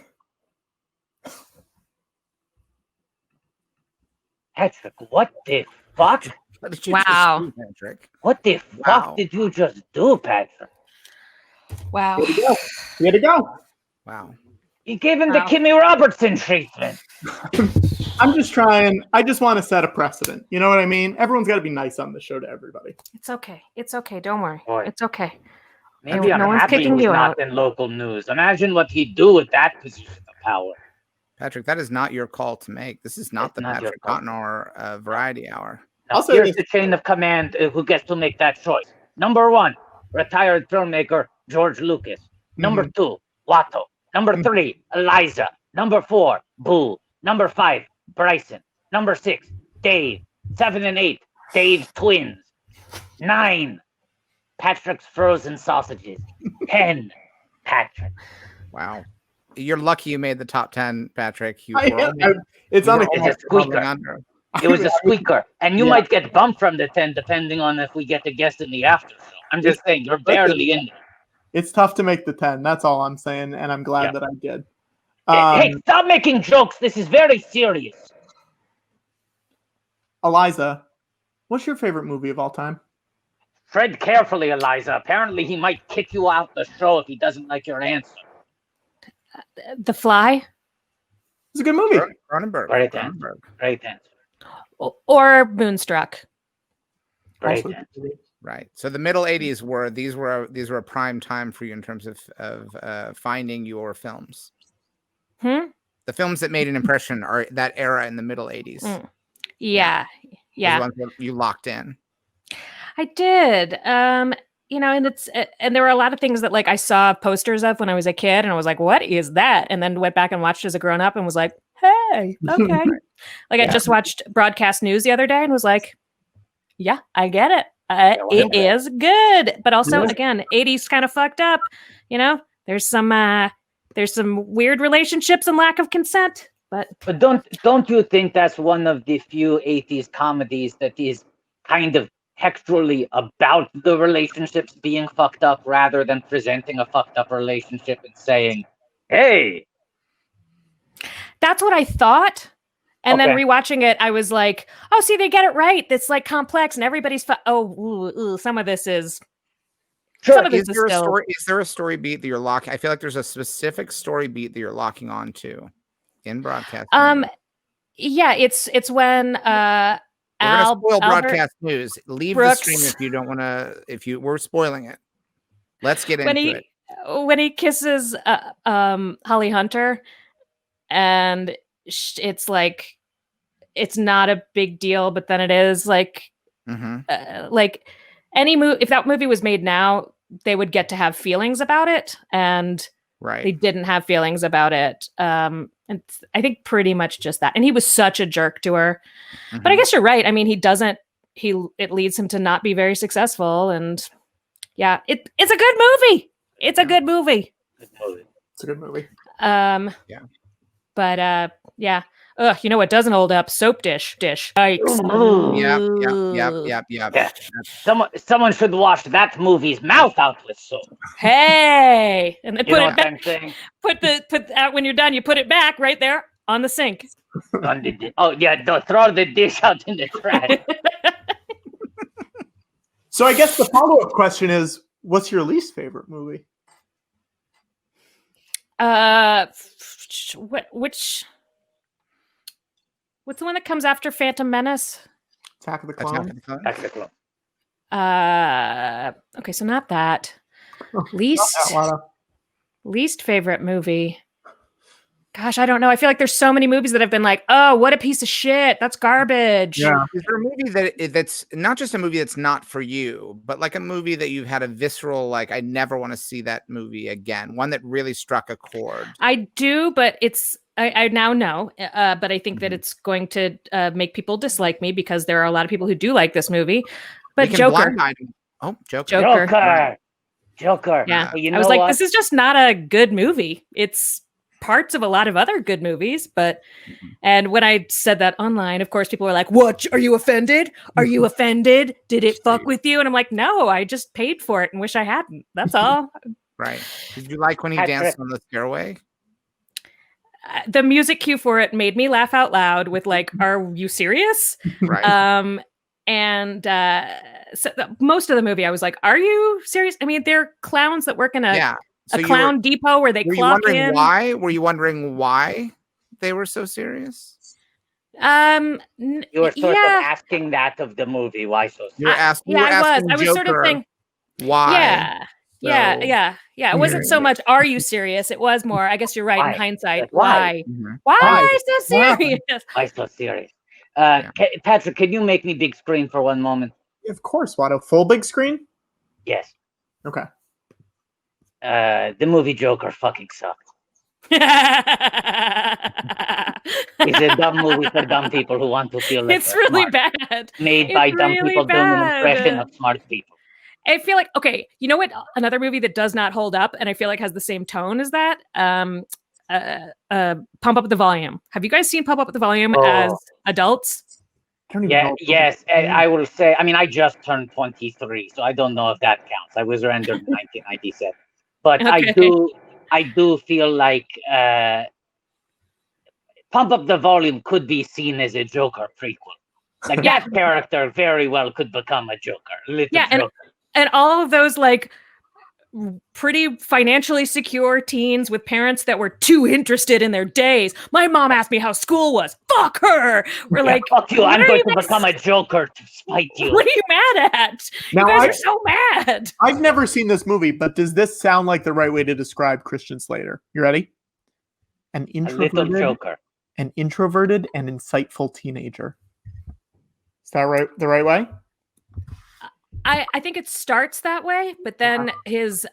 Patrick, what the fuck? What did you Wow. just do, Patrick? What the fuck did you just do, Patrick? Wow. You had to go. Wow. You gave him the Kimmy Robertson treatment. I'm just trying. I just want to set a precedent. You know what I mean? Everyone's got to be nice on the show to everybody. It's okay. It's okay. Don't worry. Boy. It's okay. Maybe I'm no one's happy kicking he's you not out. in local news. Imagine what he'd do with that position of power. Patrick, that is not your call to make. This is not It's the not your Patrick call. Cottonor Variety Hour. Now, here's the chain of command who gets to make that choice. Number 1, retired filmmaker George Lucas. Number 2, Watto. Number 3, Eliza. Number 4, Boo. Number 5, Bryson. Number 6, Dave. 7 and 8, Dave's twins. 9, Patrick's frozen sausages. 10, Patrick. Wow. You're lucky you made the top 10, Patrick. It's on a squeaker. It was a squeaker. And you might get bumped from the 10 depending on if we get the guest in the after show. I'm just saying, you're barely in there. It's tough to make the 10. That's all I'm saying. And I'm glad that I did. Hey, stop making jokes. This is very serious. Eliza, what's your favorite movie of all time? Tread carefully, Eliza. Apparently, he might kick you out the show if he doesn't like your answer. The Fly? It's a good movie. Cronenberg. Great answer. Great answer. Or Moonstruck. Great answer. Right. So the middle 80s were a prime time for you in terms of finding your films. The films that made an impression are that era in the middle 80s. Yeah. The ones that you locked in. I did. You know, and there were a lot of things that like I saw posters of when I was a kid and I was like, what is that? And then went back and watched as a grown up and was like, hey, okay. Like I just watched Broadcast News the other day and was like, yeah, I get it. It is good. But also again, 80s kind of fucked up. You know, there's some weird relationships and lack of consent. But don't you think that's one of the few 80s comedies that is kind of textually about the relationships being fucked up rather than presenting a fucked up relationship and saying, hey. That's what I thought. And then rewatching it, I was like, oh, see, they get it right. It's like complex and everybody's, some of this is. Sure. Some of this Is there a story beat that you're locking? I feel like there's a specific story beat that you're locking on to in broadcast. Yeah, it's when we're gonna spoil Broadcast News. Leave Brooks, the stream if you don't want to. We're spoiling it. Let's get into it. When he kisses Holly Hunter, and it's like it's not a big deal, but then it is like like any movie. If that movie was made now, they would get to have feelings about it, and they didn't have feelings about it. And I think pretty much just that. And he was such a jerk to her. But I guess you're right. I mean, it leads him to not be very successful. And yeah, it's a good movie. It's a good movie. It's a good movie. But yeah. You know what doesn't hold up? Soap dish. Yikes. Yep. Someone should wash that movie's mouth out with soap. Hey, and then put it back. Put out when you're done. You put it back right there on the sink. Don't throw the dish out in the trash. So I guess the follow-up question is, what's your least favorite movie? What's the one that comes after Phantom Menace? Attack of the Clones. Okay, so not that. Least favorite movie. Gosh, I don't know. I feel like there's so many movies that have been like, oh, what a piece of shit. That's garbage. Yeah. Is there a movie that's not just a movie that's not for you, but like a movie that you've had a visceral, like, I never want to see that movie again? One that really struck a chord. I do, but I now know, but I think that it's going to make people dislike me because there are a lot of people who do like this movie. But Joker. Joker. Yeah. I was like, this is just not a good movie. It's parts of a lot of other good movies, but and when I said that online, of course, people were like, "What? Are you offended? Are you offended? Did it fuck with you?" And I'm like, "No, I just paid for it and wish I hadn't. That's all." Right. Did you like when he danced on the stairway? The music cue for it made me laugh out loud with like, "Are you serious?" Right. So most of the movie, I was like, "Are you serious?" I mean, they're clowns that work in a clown depot where they clock in. Were you wondering why they were so serious? You were sort of asking that of the movie. Why so serious? I was sort of saying why. Yeah. It wasn't so much, are you serious? It was more, I guess you're right, in hindsight. Why? Mm-hmm. Why so serious? Why so serious? Patrick, can you make me big screen for one moment? Of course, Watto. Full big screen? Yes. Okay. The movie Joker fucking sucked. It's a dumb movie for dumb people who want to feel like it's really smart. Bad. Made by dumb people doing an impression of smart people. I feel like, okay, you know what? Another movie that does not hold up and I feel like has the same tone as that? Pump Up the Volume. Have you guys seen Pump Up the Volume as adults? Yes. And I will say, I mean, I just turned 23, so I don't know if that counts. I was rendered in 1997. But okay. I do feel like Pump Up the Volume could be seen as a Joker prequel. Like that character very well could become a Joker. Joker. And all of those like pretty financially secure teens with parents that were too interested in their days. My mom asked me how school was. Fuck her. We're like, fuck you. I'm going to become a Joker to spite you. What are you mad at? Now, you guys are so mad. I've never seen this movie, but does this sound like the right way to describe Christian Slater? You ready? A little Joker. An introverted and insightful teenager. Is that right? The right way? I think it starts that way, but then his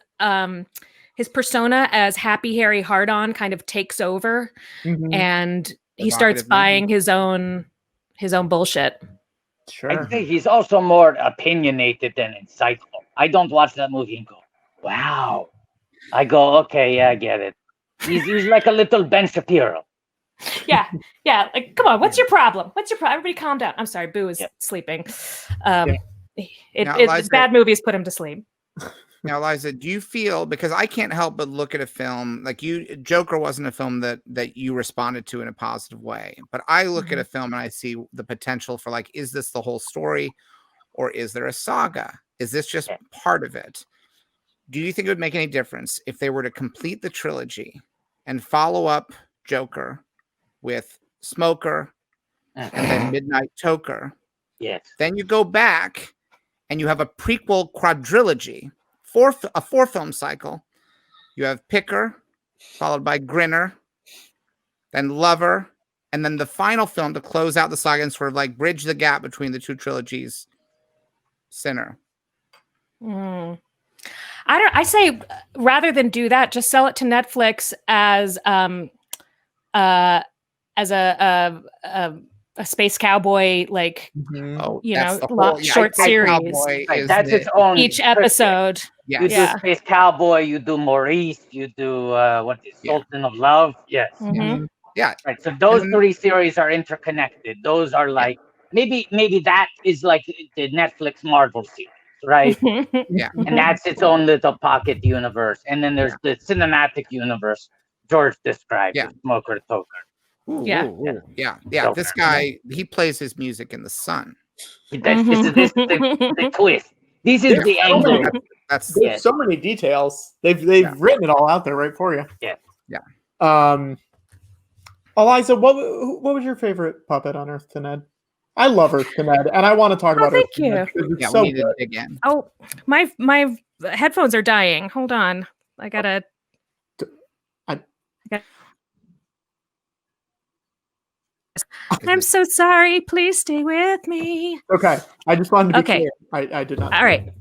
persona as Happy Harry Hard-On kind of takes over, and he starts buying his own bullshit. Sure. I think he's also more opinionated than insightful. I don't watch that movie and go, wow. I go, okay, yeah, I get it. He's like a little Ben Shapiro. Yeah. Like, come on, what's your problem? Everybody calm down. I'm sorry, Boo is sleeping. Bad movies put him to sleep. Now, Eliza, do you feel, because I can't help but look at a film like Joker wasn't a film that you responded to in a positive way, but I look at a film and I see the potential for like, is this the whole story or is there a saga? Is this just part of it? Do you think it would make any difference if they were to complete the trilogy and follow up Joker with Smoker and then Midnight Toker? Yes. Then you go back and you have a prequel quadrilogy, a 4-film cycle. You have Picker, followed by Grinner, then Lover, and then the final film to close out the saga and sort of like bridge the gap between the two trilogies, Sinner. I say rather than do that, just sell it to Netflix as a space cowboy, like short series. That's its own. Each episode. Yes. You do Space Cowboy. You do Maurice. You do Sultan of Love. Yes. Mm-hmm. Yeah. Right. So those 3 series are interconnected. Those are like maybe that is like the Netflix Marvel series, right? Yeah. And that's its own little pocket universe. And then there's the cinematic universe George described. Smoker Toker. Yeah. This guy, he plays his music in the sun. This is the twist. This is the angle. There's so many details. They've written it all out there right for you. Yeah. Eliza, what was your favorite puppet on Earth to Ned? I love Earth to Ned, and I want to talk about Earth to Ned. Thank you. So good. Again. Oh, my the headphones are dying. Hold on. I gotta. I'm so sorry. Please stay with me. Okay. I just wanted to be clear. I did not. All right.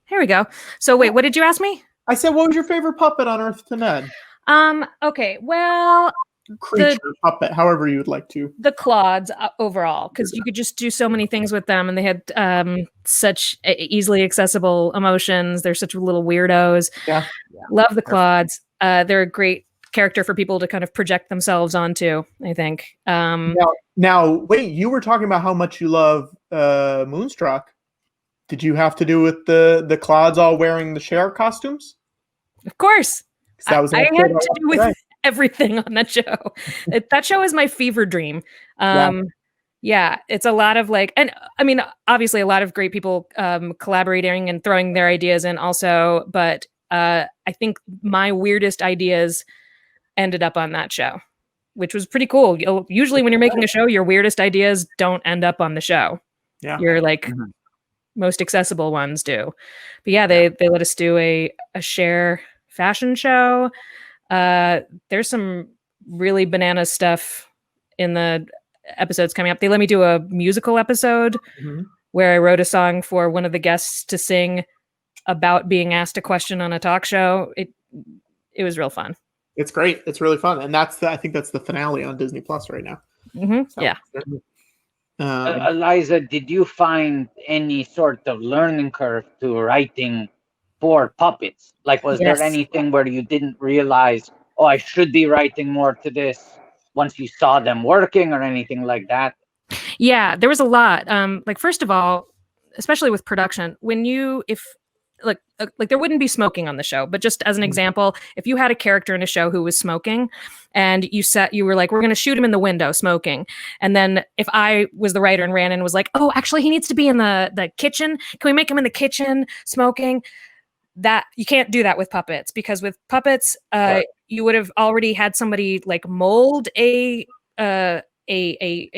Here we go. So wait, what did you ask me? I said, what was your favorite puppet on Earth to Ned? Okay. Well, creature, puppet, however you would like to. The Claudes overall, because you could just do so many things with them, and they had such easily accessible emotions. They're such little weirdos. Yeah. Love the Claudes. They're a great character for people to kind of project themselves onto, I think. Now, wait, you were talking about how much you love Moonstruck. Did you have to do with the Claudes all wearing the Cher costumes? Of course. That was I had to do with everything on that show. That show is my fever dream. Yeah, it's a lot of like, and I mean, obviously a lot of great people collaborating and throwing their ideas in also, but I think my weirdest ideas ended up on that show, which was pretty cool. Usually when you're making a show, your weirdest ideas don't end up on the show. Yeah. You're like most accessible ones do. But yeah, they let us do a Cher fashion show. There's some really banana stuff in the episodes coming up. They let me do a musical episode where I wrote a song for one of the guests to sing about being asked a question on a talk show. It was real fun. It's great. It's really fun. And I think that's the finale on Disney Plus right now. So, yeah. Eliza, did you find any sort of learning curve to writing for puppets? Like, was there anything where you didn't realize, oh, I should be writing more to this once you saw them working or anything like that? Yeah, there was a lot. Like, first of all, especially with production, like there wouldn't be smoking on the show, but just as an example, if you had a character in a show who was smoking and you were like, we're going to shoot him in the window smoking. And then if I was the writer and ran in and was like, oh, actually he needs to be in the kitchen. Can we make him in the kitchen smoking? That you can't do that with puppets, because with puppets, you would have already had somebody like mold a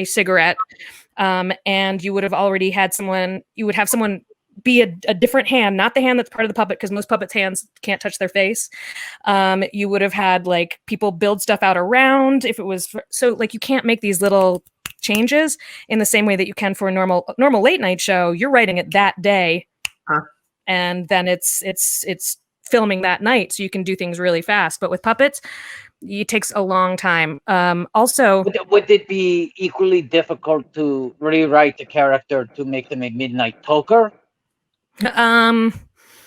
cigarette. And you would have already had someone be a different hand, not the hand that's part of the puppet, because most puppets' hands can't touch their face. You would have had like people build stuff out around if it was so like you can't make these little changes in the same way that you can for a normal late night show. You're writing it that day, and then it's filming that night, so you can do things really fast. But with puppets, it takes a long time. Also, would it be equally difficult to rewrite the character to make them a midnight toker?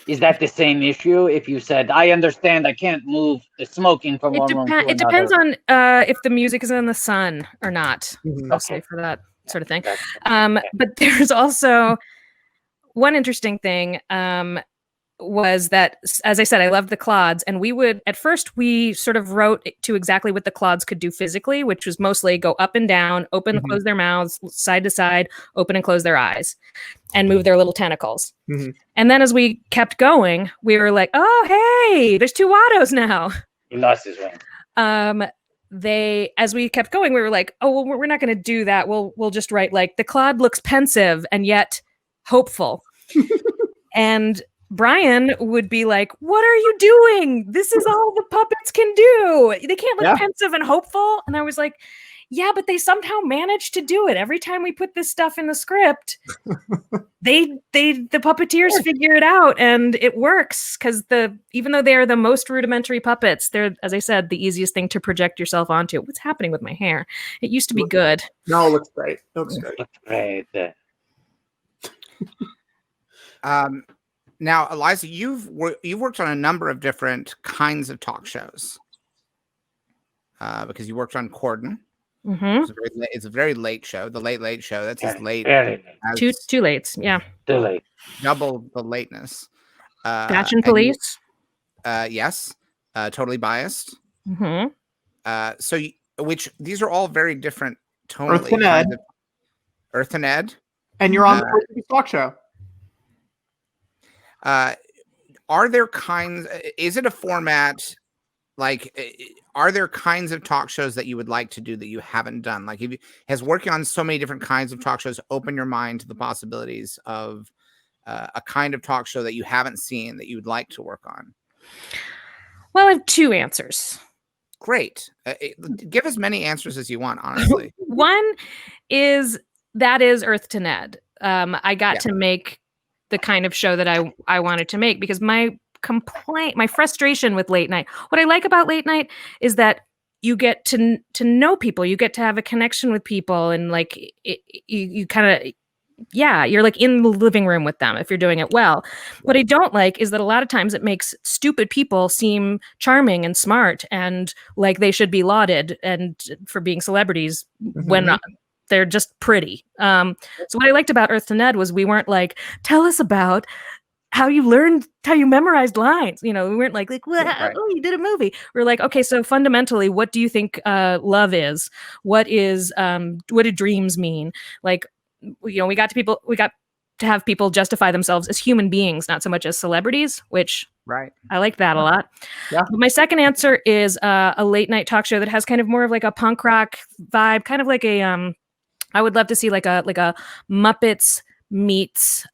Is that the same issue? If you said, I understand I can't move the smoking from one room to another. It depends on if the music is in the sun or not, mostly for that sort of thing. But there's also one interesting thing was that, as I said, I loved the Claudes, and at first we sort of wrote to exactly what the Claudes could do physically, which was mostly go up and down, open and close their mouths, side to side, open and close their eyes, and move their little tentacles. And then as we kept going, we were like, oh, hey, there's two Wattos now. He lost his ring. As we kept going, we were like, oh, well, we're not going to do that. We'll just write like the Claude looks pensive and yet hopeful. And Brian would be like, what are you doing? This is all the puppets can do. They can't look pensive and hopeful. And I was like, yeah, but they somehow managed to do it. Every time we put this stuff in the script, the puppeteers figure it out, and it works, because even though they're the most rudimentary puppets, they're, as I said, the easiest thing to project yourself onto. What's happening with my hair? It used to be good. No, it looks great. Great. Now, Eliza, you've worked on a number of different kinds of talk shows, because you worked on Corden. It's a very late show. The Late Show. That's as late. Too late. Yeah. Too late. Double the lateness. Fashion Police. Yes. Totally Biased. Which these are all very different tonally. Earth and Ed. Earth and Ed. And you're on the talk show. Are there kinds? Is it a format? Like, are there kinds of talk shows that you would like to do that you haven't done? Like, has working on so many different kinds of talk shows opened your mind to the possibilities of a kind of talk show that you haven't seen that you would like to work on? Well, I have two answers. Great. Give as many answers as you want, honestly. One is Earth to Ned. I got to make the kind of show that I wanted to make, because my frustration with late night, what I like about late night is that you get to know people, you get to have a connection with people, and like you kind of, you're like in the living room with them if you're doing it well. What I don't like is that a lot of times it makes stupid people seem charming and smart and like they should be lauded and for being celebrities when they're just pretty. So what I liked about Earth to Ned was we weren't like, tell us about how you memorized lines. You know, we weren't like, well, oh, you did a movie. We're like, okay, so fundamentally, what do you think love is? What do dreams mean? Like, you know, we got to have people justify themselves as human beings, not so much as celebrities, which I like that a lot. Yeah. But my second answer is a late night talk show that has kind of more of like a punk rock vibe, kind of like a I would love to see like a Muppets meets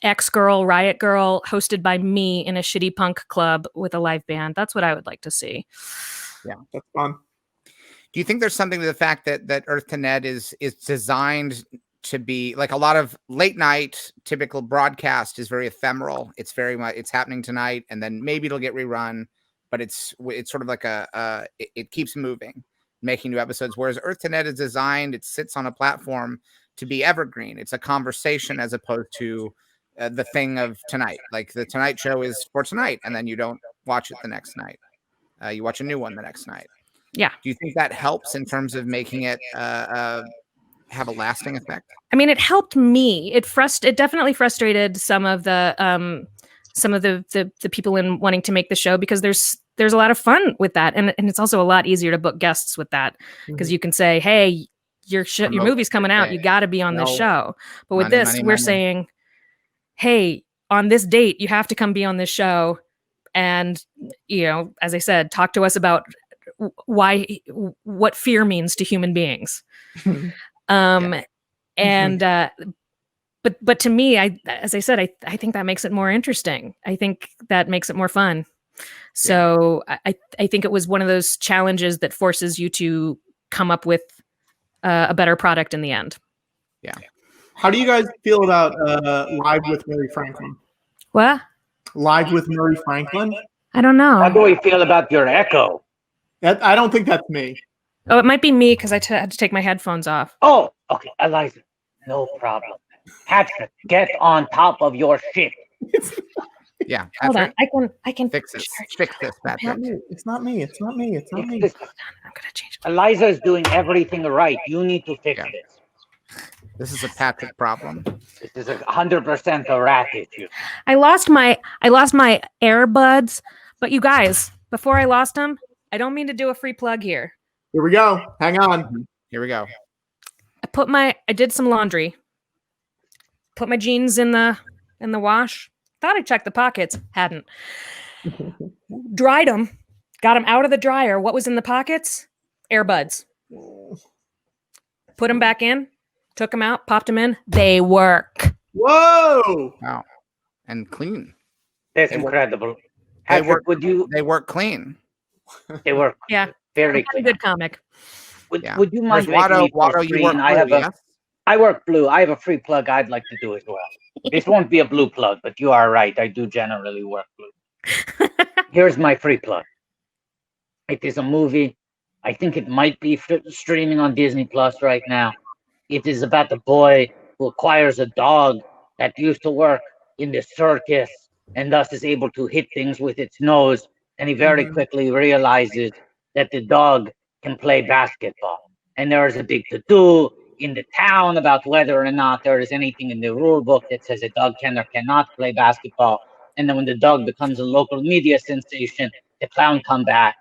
X-Girl, Riot Girl, hosted by me in a shitty punk club with a live band. That's what I would like to see. Yeah, that's fun. Do you think there's something to the fact that Earth to Ned is designed to be like a lot of late night typical broadcast is very ephemeral? It's very much, it's happening tonight and then maybe it'll get rerun, but it's sort of like it keeps moving, making new episodes. Whereas Earth to Ned is designed, it sits on a platform to be evergreen. It's a conversation as opposed to the thing of tonight. Like the Tonight Show is for tonight, and then you don't watch it the next night. You watch a new one the next night. Yeah. Do you think that helps in terms of making it have a lasting effect? I mean, it helped me. It definitely frustrated some of the people in wanting to make the show, because there's a lot of fun with that, and it's also a lot easier to book guests with that, because you can say, hey, your movie's coming out, you got to be on this show. But with this, we're saying, hey, on this date, you have to come be on this show, and you know, as I said, talk to us about what fear means to human beings. But to me, as I said, I think that makes it more interesting. I think that makes it more fun. So I think it was one of those challenges that forces you to come up with a better product in the end. Yeah. How do you guys feel about Live with Murray Franklin? What? Live with Murray Franklin? I don't know. How do we feel about your echo? I don't think that's me. Oh, it might be me because I had to take my headphones off. Oh, okay, Eliza, no problem. Patrick, get on top of your shit. Yeah, hold on. I can fix this. Fix this, Patrick. It's not me. I'm gonna change it. Eliza is doing everything right. You need to fix this. This is a Patrick problem. This is 100% a rat issue. I lost my earbuds, but you guys, before I lost them, I don't mean to do a free plug here. Here we go. Hang on. Here we go. I did some laundry. Put my jeans in the wash. Thought I checked the pockets. Hadn't. Dried them. Got them out of the dryer. What was in the pockets? Earbuds. Put them back in. Took them out. Popped them in. They work. Whoa! Wow. And clean. That's incredible. Patrick, they work clean. They work. Yeah. Very clean. Good comic. Would you mind Watto, you work blue, I work blue. I have a free plug I'd like to do as well. This won't be a blue plug, but you are right. I do generally work blue. Here's my free plug. It is a movie. I think it might be streaming on Disney Plus right now. It is about the boy who acquires a dog that used to work in the circus and thus is able to hit things with its nose. And he very quickly realizes that the dog can play basketball. And there is a big to-do in the town about whether or not there is anything in the rule book that says a dog can or cannot play basketball. And then when the dog becomes a local media sensation, the clown comes back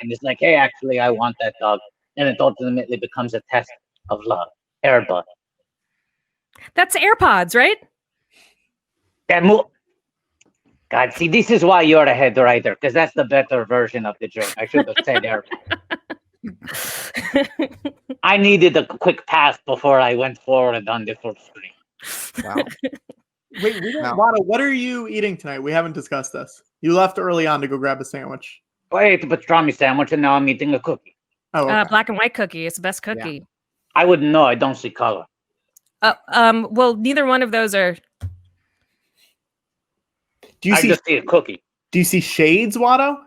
and is like, hey, actually, I want that dog. And it ultimately becomes a test of love. Airbud. That's AirPods, right? God, see, this is why you're the head writer, because that's the better version of the joke. I should have said AirPods. I needed a quick pass before I went forward on the full screen. Wow. Wait, Wada, what are you eating tonight? We haven't discussed this. You left early on to go grab a sandwich. I ate the pastrami sandwich, and now I'm eating a cookie. Oh, okay. Black and white cookie. It's the best cookie. Yeah. I wouldn't know. I don't see color. Well, neither one of those are. Do you just see a cookie. Do you see shades, Watto?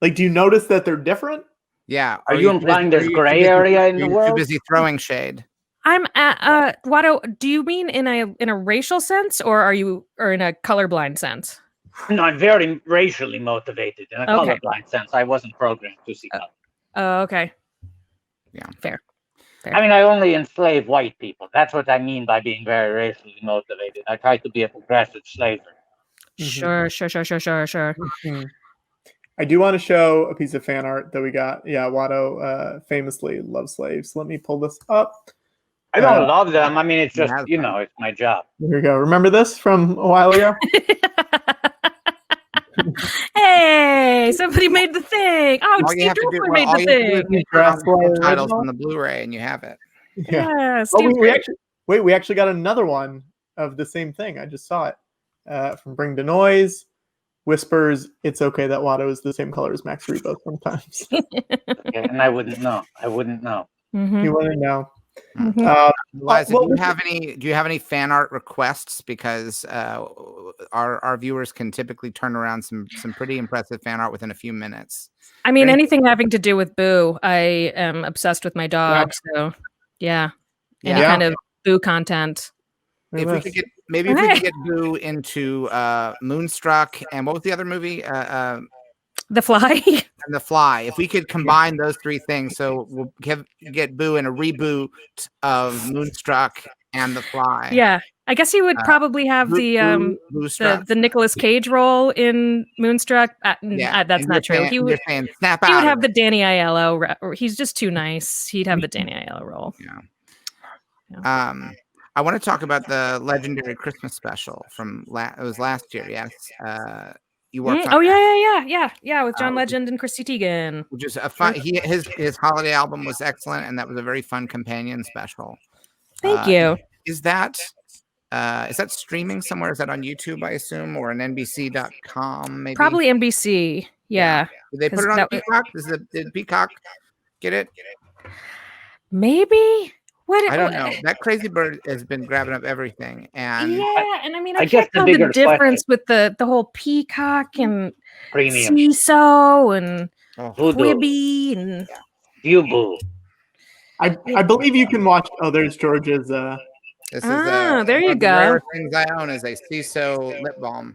Like, do you notice that they're different? Yeah. Are you implying there's gray area in the world? Too busy throwing shade. I'm at Watto. Do you mean in a racial sense, or in a colorblind sense? No, I'm very racially motivated in a colorblind sense. I wasn't programmed to see color. Oh, okay. Yeah, fair. I mean, I only enslave white people. That's what I mean by being very racially motivated. I try to be a progressive slaver. Sure. Mm-hmm. I do want to show a piece of fan art that we got. Yeah, Watto famously loves slaves. Let me pull this up. I don't love them. I mean, it's just, it's my job. Here we go. Remember this from a while ago? Hey, somebody made the thing. Oh, Steve Dorfer made the thing. Titles on the Blu-ray, and you have it. Yeah. We actually got another one of the same thing. I just saw it from Bring the Noise. Whispers, it's okay that Watto is the same color as Max Rebo sometimes. And I wouldn't know. You wouldn't know. Eliza, do you have any fan art requests? Because our viewers can typically turn around some pretty impressive fan art within a few minutes. I mean, anything having to do with Boo. I am obsessed with my dog. So yeah, any kind of Boo content. If we could get we could get Boo into Moonstruck, and what was the other movie? The Fly. And The Fly. If we could combine those three things, so we'll get Boo in a reboot of Moonstruck and The Fly. Yeah, I guess he would probably have the Nicolas Cage role in Moonstruck. That's not true. He would have the Danny Aiello. He's just too nice. He'd have the Danny Aiello role. Yeah. I want to talk about the legendary Christmas special from it was last year. Yes. You worked on with John Legend and Chrissy Teigen. Which is a fun. His holiday album was excellent, and that was a very fun companion special. Thank you. Is that streaming somewhere? Is that on YouTube, I assume, or on NBC.com? Maybe probably NBC. Yeah. Did they put it on Peacock? Did Peacock get it? Maybe. I don't know. That crazy bird has been grabbing up everything, and I mean, I can't tell the difference with the whole Peacock and Premium CISO and Quibi and Boo. I believe you can watch. Oh, there's George's. This is there you go. The rare things I own is a CISO lip balm.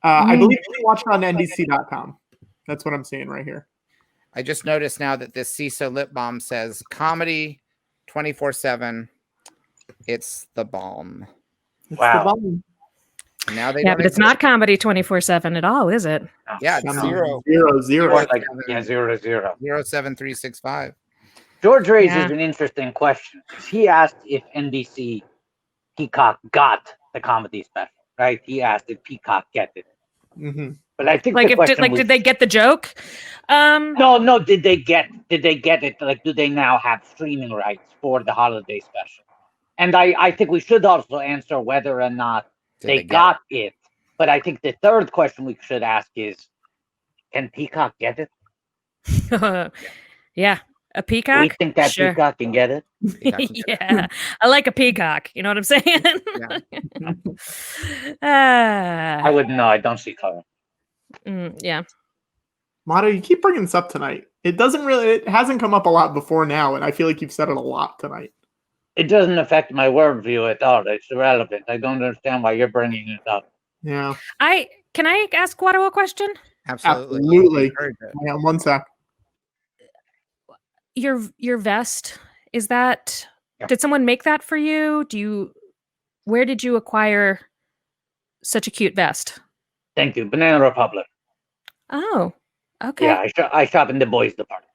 I believe you can watch it on NBC.com. That's what I'm seeing right here. I just noticed now that this CISO lip balm says comedy 24/7. It's the balm. Wow. The balm. Now they but it's not comedy 24/7 at all, is it? Yeah, it's 0. 07365. George raises an interesting question. He asked if NBC Peacock got the comedy special, right? He asked if Peacock get it. Mm-hmm. But I think did they get the joke? No. Did they get it? Like, do they now have streaming rights for the holiday special? And I think we should also answer whether or not they got it. But I think the third question we should ask is, can Peacock get it? Yeah, a peacock. We think that Peacock can get it. Yeah, I like a peacock. You know what I'm saying? I wouldn't know. I don't see color. Yeah. Motto, you keep bringing this up tonight. It hasn't come up a lot before now, and I feel like you've said it a lot tonight. It doesn't affect my worldview at all. It's irrelevant. I don't understand why you're bringing it up. Yeah. Can I ask Watto a question? Absolutely. Hang on one sec. Your vest, is that? Yeah. Did someone make that for you? Where did you acquire such a cute vest? Thank you, Banana Republic. Oh, okay. Yeah, I shop in the boys department.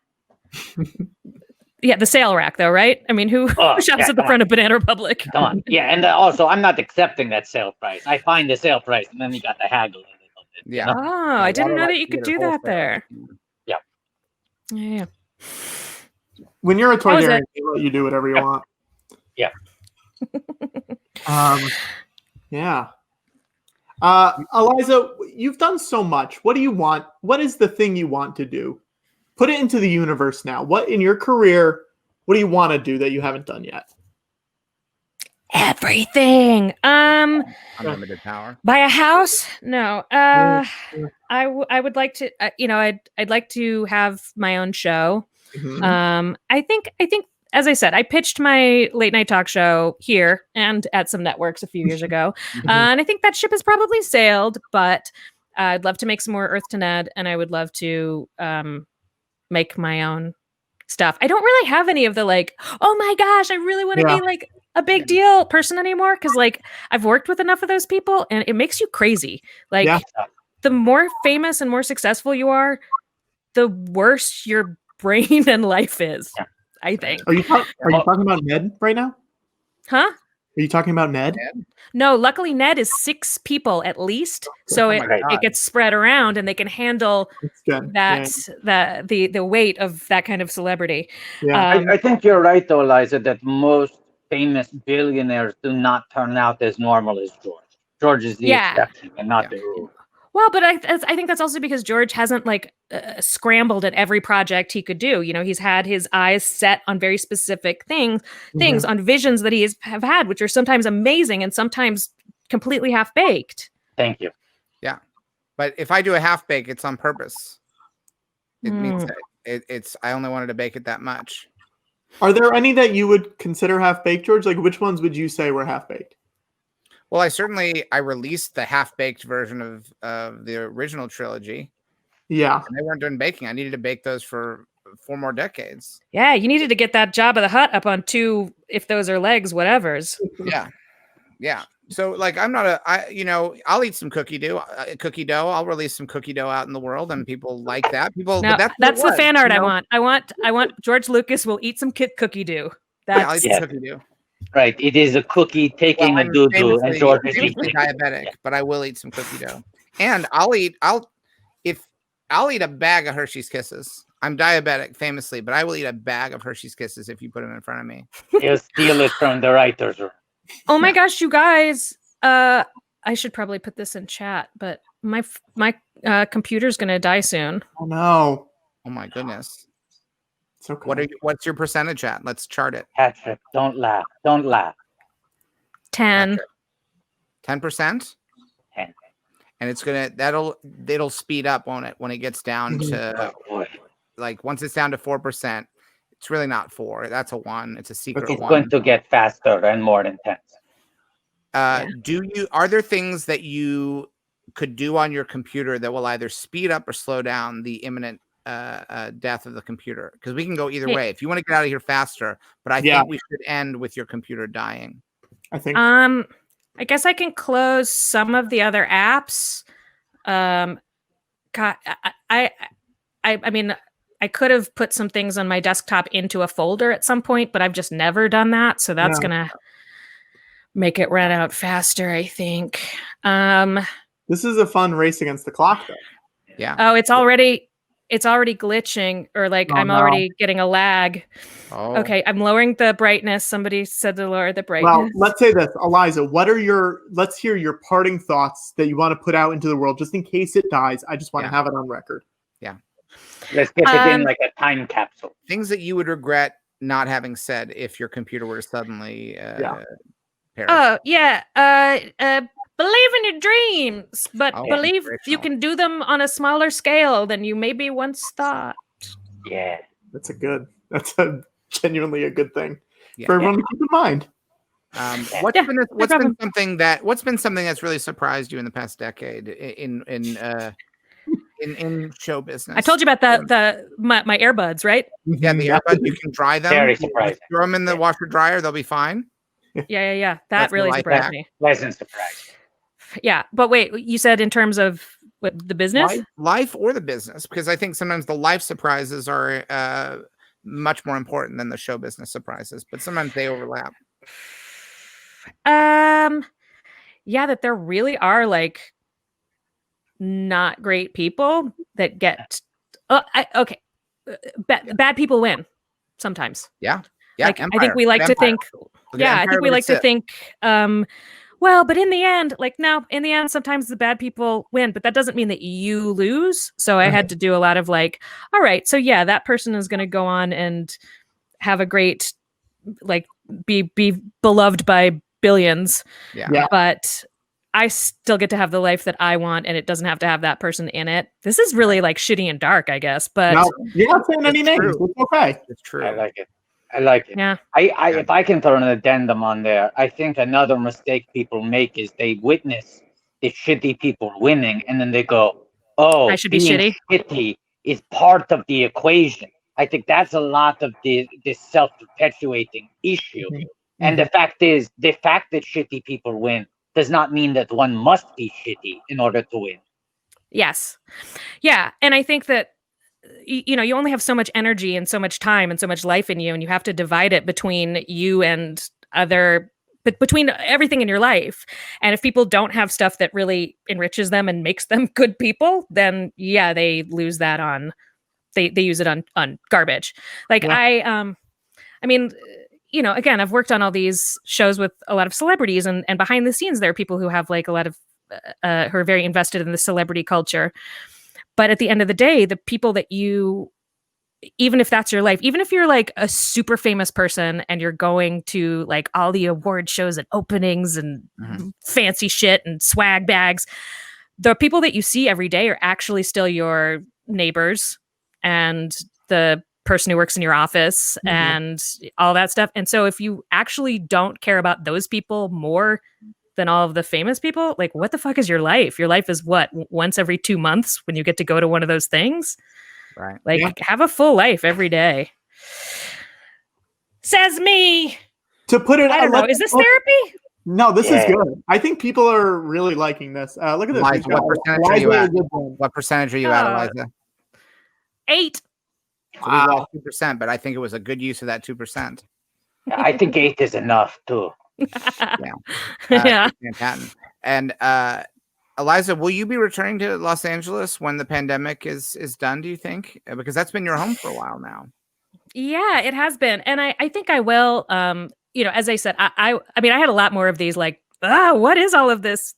Yeah, the sale rack, though, right? I mean, who shops at the front of Banana Republic? Come on. Yeah, and also, I'm not accepting that sale price. I find the sale price, and then you got the haggle a little bit. Yeah. Oh, I didn't know that you could do that there. Yeah. Yeah. When you're a Toydarian, you do whatever you want. Yeah. Yeah. Eliza, you've done so much. What do you want? What is the thing you want to do? Put it into the universe now. What in your career, what do you want to do that you haven't done yet? Everything. Unlimited power. Buy a house? No. I would like to. I'd like to have my own show. Mm-hmm. I think as I said, I pitched my late night talk show here and at some networks a few years ago, and I think that ship has probably sailed. But I'd love to make some more Earth to Ned, and I would love to make my own stuff. I don't really have any of the like, oh my gosh, I really want to be like a big deal person anymore, because like I've worked with enough of those people, and it makes you crazy. Like the more famous and more successful you are, the worse your brain and life is. I think. Are you talking about Ned right now? Huh? Are you talking about Ned? No, luckily Ned is 6 people at least, so it gets spread around, and they can handle the weight of that kind of celebrity. Yeah, I think you're right, though, Eliza, that most famous billionaires do not turn out as normal as George. George is the exception and not the rule. Well, but I think that's also because George hasn't like scrambled at every project he could do. You know, he's had his eyes set on very specific things on visions that he have had, which are sometimes amazing and sometimes completely half baked. Thank you. Yeah, but if I do a half bake, it's on purpose. It means that it's. I only wanted to bake it that much. Are there any that you would consider half baked, George? Like, which ones would you say were half baked? Well, I released the half-baked version of the original trilogy. Yeah. And they weren't done baking. I needed to bake those for 4 more decades. Yeah, you needed to get that Jabba the Hutt up on 2, if those are legs, whatever's. Yeah. Yeah. So like I'll eat some cookie dough. I'll release some cookie dough out in the world, and people like that. Now, that's the fan art I want. I want George Lucas will eat some cookie dough. I'll eat some cookie dough. Right, it is a cookie taking a doo-doo, and George is eating. Diabetic, but I will eat some cookie dough, and I'll eat a bag of Hershey's Kisses. I'm diabetic, famously, but I will eat a bag of Hershey's Kisses if you put them in front of me. You'll steal it from the writers' room. Oh my gosh, you guys! I should probably put this in chat, but my computer's gonna die soon. Oh no! Oh my goodness! Okay. What's your percentage at? Let's chart it. Patrick, don't laugh. Don't laugh. 10. 10%? 10. And it'll speed up, won't it? When it gets down to like once it's down to 4%, it's really not 4. That's a 1. It's a secret 1. It's going to get faster and more intense. Are there things that you could do on your computer that will either speed up or slow down the imminent death of the computer? Because we can go either way if you want to get out of here faster, but I think we should end with your computer dying. I think I guess I can close some of the other apps. God, I mean, I could have put some things on my desktop into a folder at some point, but I've just never done that, so that's gonna make it run out faster, I think. This is a fun race against the clock, though. Yeah. Oh, it's already glitching, or like I'm already getting a lag. Oh. Okay, I'm lowering the brightness. Somebody said to lower the brightness. Well, let's say this, Eliza. Let's hear your parting thoughts that you want to put out into the world, just in case it dies. I just want to have it on record. Yeah. Let's get it in like a time capsule. Things that you would regret not having said if your computer were to suddenly perish. Oh yeah. Believe in your dreams, but believe you can do them on a smaller scale than you maybe once thought. Yeah. That's genuinely a good thing for everyone to keep in mind. What's been something that's really surprised you in the past decade in show business? I told you about my earbuds, right? Yeah, the earbuds, you can dry them. Very surprising. Throw them in the washer dryer, they'll be fine. Yeah. That really surprised me. Pleasant surprise. Yeah, but wait, you said in terms of the business? Life or the business, because I think sometimes the life surprises are much more important than the show business surprises, but sometimes they overlap. Yeah, that there really are like not great people that get bad people win sometimes. Yeah. Like, I think we like to think. Yeah, I think we like to think. well, but in the end, like, no, in the end, sometimes the bad people win, but that doesn't mean that you lose. So I had to do a lot of like, all right, so yeah, that person is going to go on and have a great, like, be beloved by billions. Yeah. But I still get to have the life that I want, and it doesn't have to have that person in it. This is really like shitty and dark, I guess. But no, you're not saying any names. It's okay. It's true. I like it. I like it. Yeah. If I can throw an addendum on there, I think another mistake people make is they witness the shitty people winning, and then they go, "Oh, I should be being shitty is part of the equation." I think that's a lot of this self-perpetuating issue. And the fact is, the fact that shitty people win does not mean that one must be shitty in order to win. Yes. Yeah. And I think that, you know, you only have so much energy and so much time and so much life in you, and you have to divide it between you and between everything in your life. And if people don't have stuff that really enriches them and makes them good people, then yeah, they lose that on, they use it on garbage. Like I mean, you know, again, I've worked on all these shows with a lot of celebrities, and behind the scenes, there are people who have like a lot of, who are very invested in the celebrity culture. But at the end of the day, the people that you, even if that's your life, even if you're like a super famous person and you're going to like all the award shows and openings and fancy shit and swag bags, the people that you see every day are actually still your neighbors and the person who works in your office and all that stuff. And so if you actually don't care about those people more than all of the famous people, like, what the fuck is your life? Your life is what, once every 2 months when you get to go to one of those things? Right. Like, have a full life every day. Says me. To put it, I don't know. Is this therapy? No, this is good. I think people are really liking this. Look at this. Eliza, what percentage are you at, Eliza? 8. So we lost 2%, but I think it was a good use of that 2%. I think 8 is enough too. Yeah. Manhattan. And Eliza, will you be returning to Los Angeles when the pandemic is done, do you think? Because that's been your home for a while now. Yeah, it has been. And I think I will. You know, as I said, I mean, I had a lot more of these like, what is all of this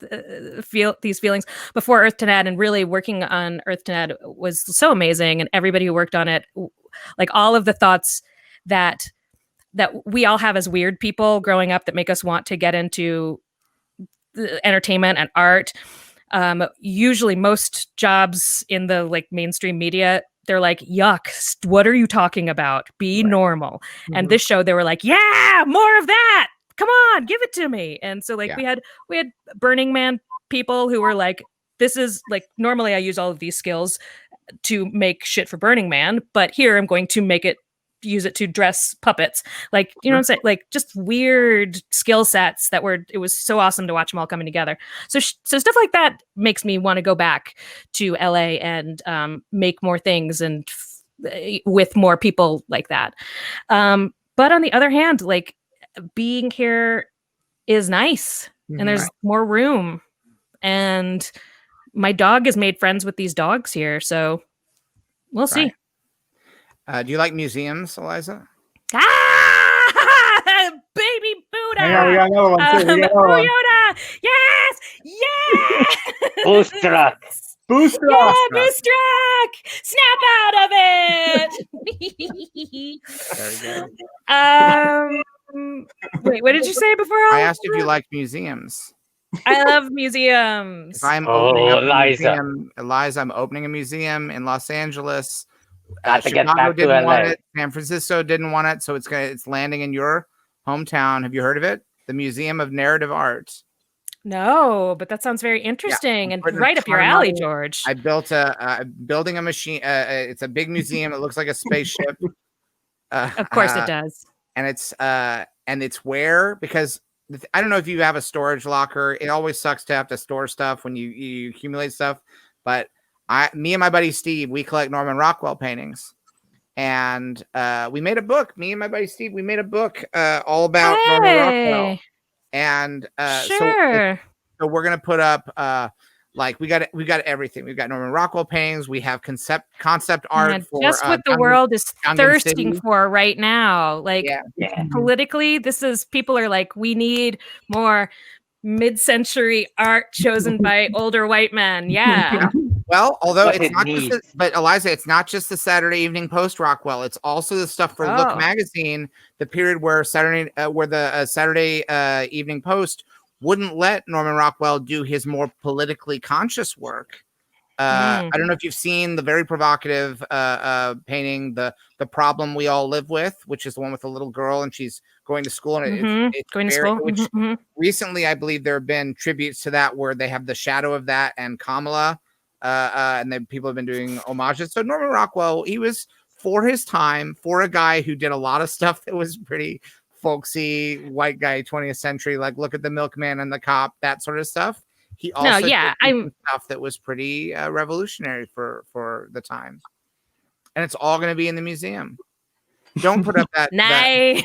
these feelings before Earth to Nad, and really working on Earth to Nad was so amazing. And everybody who worked on it, like all of the thoughts that we all have as weird people growing up that make us want to get into entertainment and art. Usually most jobs in the like mainstream media, they're like, yuck, what are you talking about? Be normal. And this show, they were like, yeah, more of that. Come on, give it to me. And so like we had Burning Man people who were like, this is like, normally I use all of these skills to make shit for Burning Man, but here I'm going to use it to dress puppets. Like, you know what I'm saying? Like just weird skill sets it was so awesome to watch them all coming together. So stuff like that makes me want to go back to LA and make more things and with more people like that. But on the other hand, like being here is nice and there's more room, and my dog has made friends with these dogs here. So we'll see. Do you like museums, Eliza? Baby Buddha! Yeah, we got another one too. Buddha! Yes! Yeah! Boostruck! Boostruck! Yeah, Boostruck! Snap out of it! Very good. Wait, what did you say before? I asked if you liked museums. I love museums. If I'm opening up a museum, Eliza, I'm opening a museum in Los Angeles. Chicago didn't want it. San Francisco didn't want it, so it's landing in your hometown. Have you heard of it? The Museum of Narrative Art. No, but that sounds very interesting and right up your alley, George. I built building a machine. It's a big museum. It looks like a spaceship. Of course it does. And it's where, because I don't know if you have a storage locker. It always sucks to have to store stuff when you accumulate stuff, but me and my buddy Steve, we collect Norman Rockwell paintings, and we made a book. Me and my buddy Steve, we made a book all about Norman Rockwell, and sure. So we're gonna put up like we got everything. We've got Norman Rockwell paintings. We have concept art for just what the world is thirsting for right now. Like politically, people are like, we need more mid-century art chosen by older white men. Yeah. Well, although What it's it not needs. just, but Eliza, it's not just the Saturday Evening Post, Rockwell. It's also the stuff for Look Oh. magazine, the period where the Saturday Evening Post wouldn't let Norman Rockwell do his more politically conscious work. I don't know if you've seen the very provocative painting, the problem we all live with, which is the one with the little girl and she's going to school, and it's going to school. which recently I believe there have been tributes to that where they have the shadow of that and Kamala, and then people have been doing homages. So Norman Rockwell, he was for his time, for a guy who did a lot of stuff that was pretty folksy, white guy, 20th century, like Look at the Milkman and the Cop, that sort of stuff. He also did some stuff that was pretty revolutionary for the time, and it's all going to be in the museum. Don't put up that nice.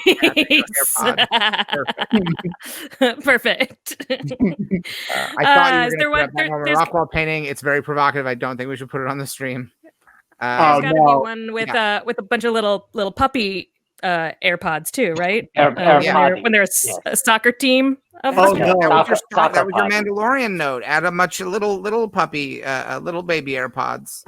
Perfect. I thought you were going to put up that Norman Rockwell painting. It's very provocative. I don't think we should put it on the stream. There's got to be one with a bunch of little puppy AirPods too, right? When they're a soccer team. That was your Mandalorian note. Add a little puppy, little baby AirPods.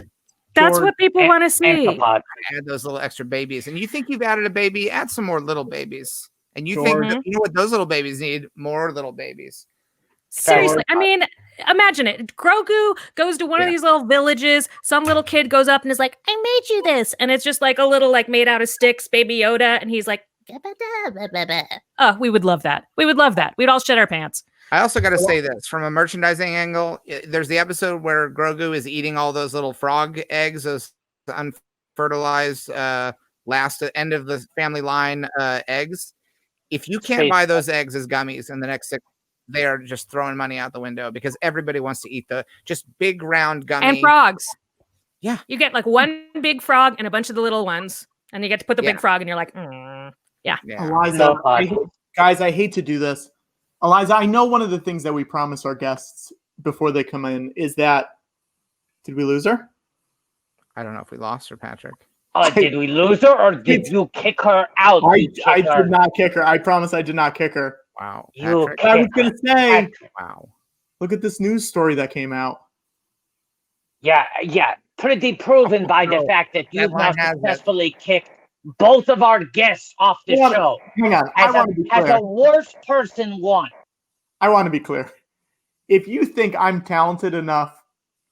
That's what people want to see. Add those little extra babies, and you think you've added a baby? Add some more little babies, and you think you know what those little babies need? More little babies. Seriously, I mean, imagine it. Grogu goes to one of these little villages. Some little kid goes up and is like, "I made you this," and it's just like a little made out of sticks, Baby Yoda, and he's like, "Oh, we would love that. We would love that. We'd all shit our pants." I also got to say this from a merchandising angle. There's the episode where Grogu is eating all those little frog eggs, those unfertilized last end of the family line eggs. If you can't buy those eggs as gummies in the next 6, they are just throwing money out the window because everybody wants to eat the just big round gummy and frogs. Yeah, you get one big frog and a bunch of the little ones, and you get to put the big frog, and you're like, yeah. Eliza, I hate to do this. Eliza, I know one of the things that we promise our guests before they come in is that. Did we lose her? I don't know if we lost her, Patrick. Did we lose her, or did you kick her out? I did not kick her. I promise I did not kick her. Wow. I was going to say, wow. Look at this news story that came out. Yeah. Pretty proven by the fact that you've now successfully kicked both of our guests off the show. Hang on. As a worst person won. I want to be clear. If you think I'm talented enough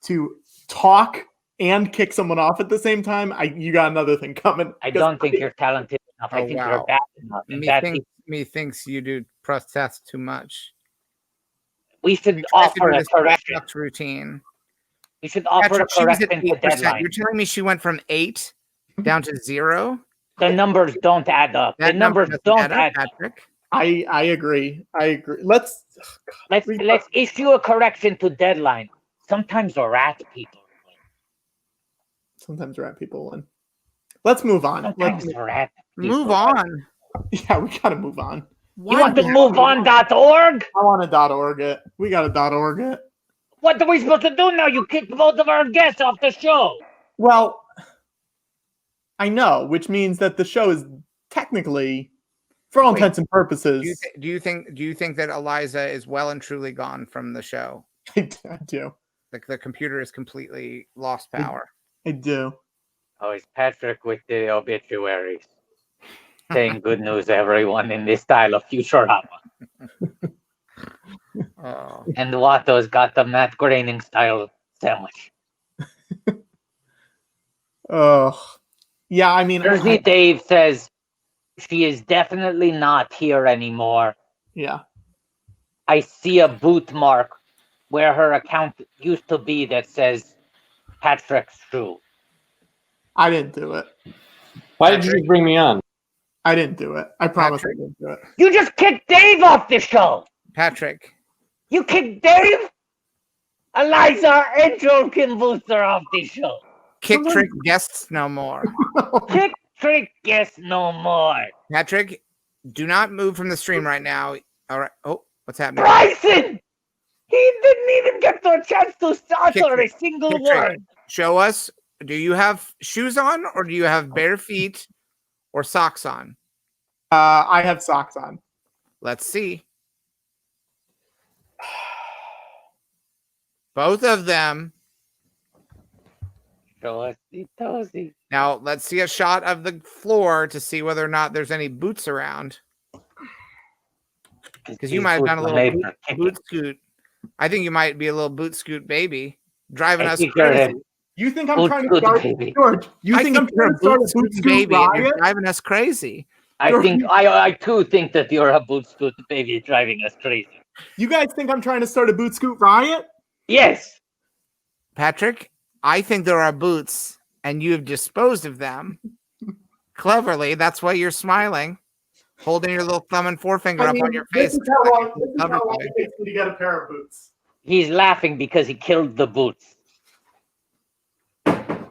to talk and kick someone off at the same time, you got another thing coming. I don't think you're talented enough. I think you're bad enough. Me thinks you do protest too much. We should offer a correction. Routine. We should offer a correction to deadline. You're telling me she went from 8 down to 0? The numbers don't add up. The numbers don't add up. Patrick. I agree. Let's issue a correction to deadline. Sometimes rat people win. Let's move on. Move on. Yeah, we gotta move on. You want to move on.org? I want to .org it. We got to .org it. What are we supposed to do now? You kicked both of our guests off the show. Well, I know, which means that the show is technically, for all intents and purposes. Do you think that Eliza is well and truly gone from the show? I do. Like the computer has completely lost power. I do. Oh, it's Patrick with the obituaries. Saying good news, everyone, in this style of Futurama. And Watto's got the Matt Groening style sandwich. Yeah, I mean, Jersey Dave says she is definitely not here anymore. Yeah. I see a boot mark where her account used to be that says Patrick's True. I didn't do it. Why did you bring me on? I didn't do it. I promise I didn't do it. You just kicked Dave off the show. Patrick. You kicked Dave, Eliza, and Joel Booster off the show. Kick trick guests no more. Kick trick guests no more. Patrick, do not move from the stream right now. All right. Oh, what's happening? Bryson! He didn't even get the chance to utter a single word. Show us. Do you have shoes on, or do you have bare feet or socks on? I have socks on. Let's see. Both of them. Toasty. Now let's see a shot of the floor to see whether or not there's any boots around. Because you might have done a little boot scoot. I think you might be a little boot scoot baby driving us crazy. You think I'm trying to start, George? You think I'm trying to start a boot scoot baby riot? and you're driving us crazy? I too think that you're a boot scoot baby driving us crazy. You guys think I'm trying to start a boot scoot riot? Yes. Patrick, I think there are boots and you have disposed of them cleverly. That's why you're smiling, holding your little thumb and forefinger up on your face. This is how long it takes me to get a pair of boots. He's laughing because he killed the boots. That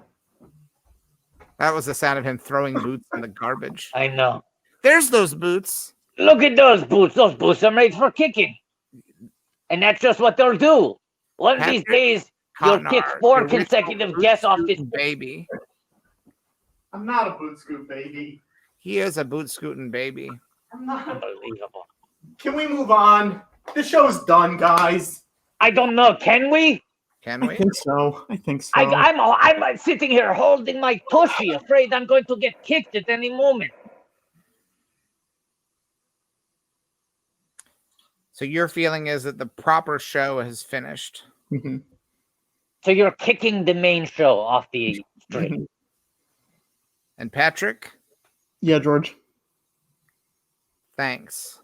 was the sound of him throwing boots in the garbage. I know. There's those boots. Look at those boots. Those boots are made for kicking. And that's just what they'll do. One of these days, you'll kick 4 consecutive guests off this baby. I'm not a boot scoot baby. He is a boot scooting baby. I'm not. Unbelievable. Can we move on? The show's done, guys. I don't know. Can we? Can we? I think so. I'm sitting here holding my tushy, afraid I'm going to get kicked at any moment. So your feeling is that the proper show has finished. Mm-hmm. So you're kicking the main show off the street. And Patrick? Yeah, George. Thanks.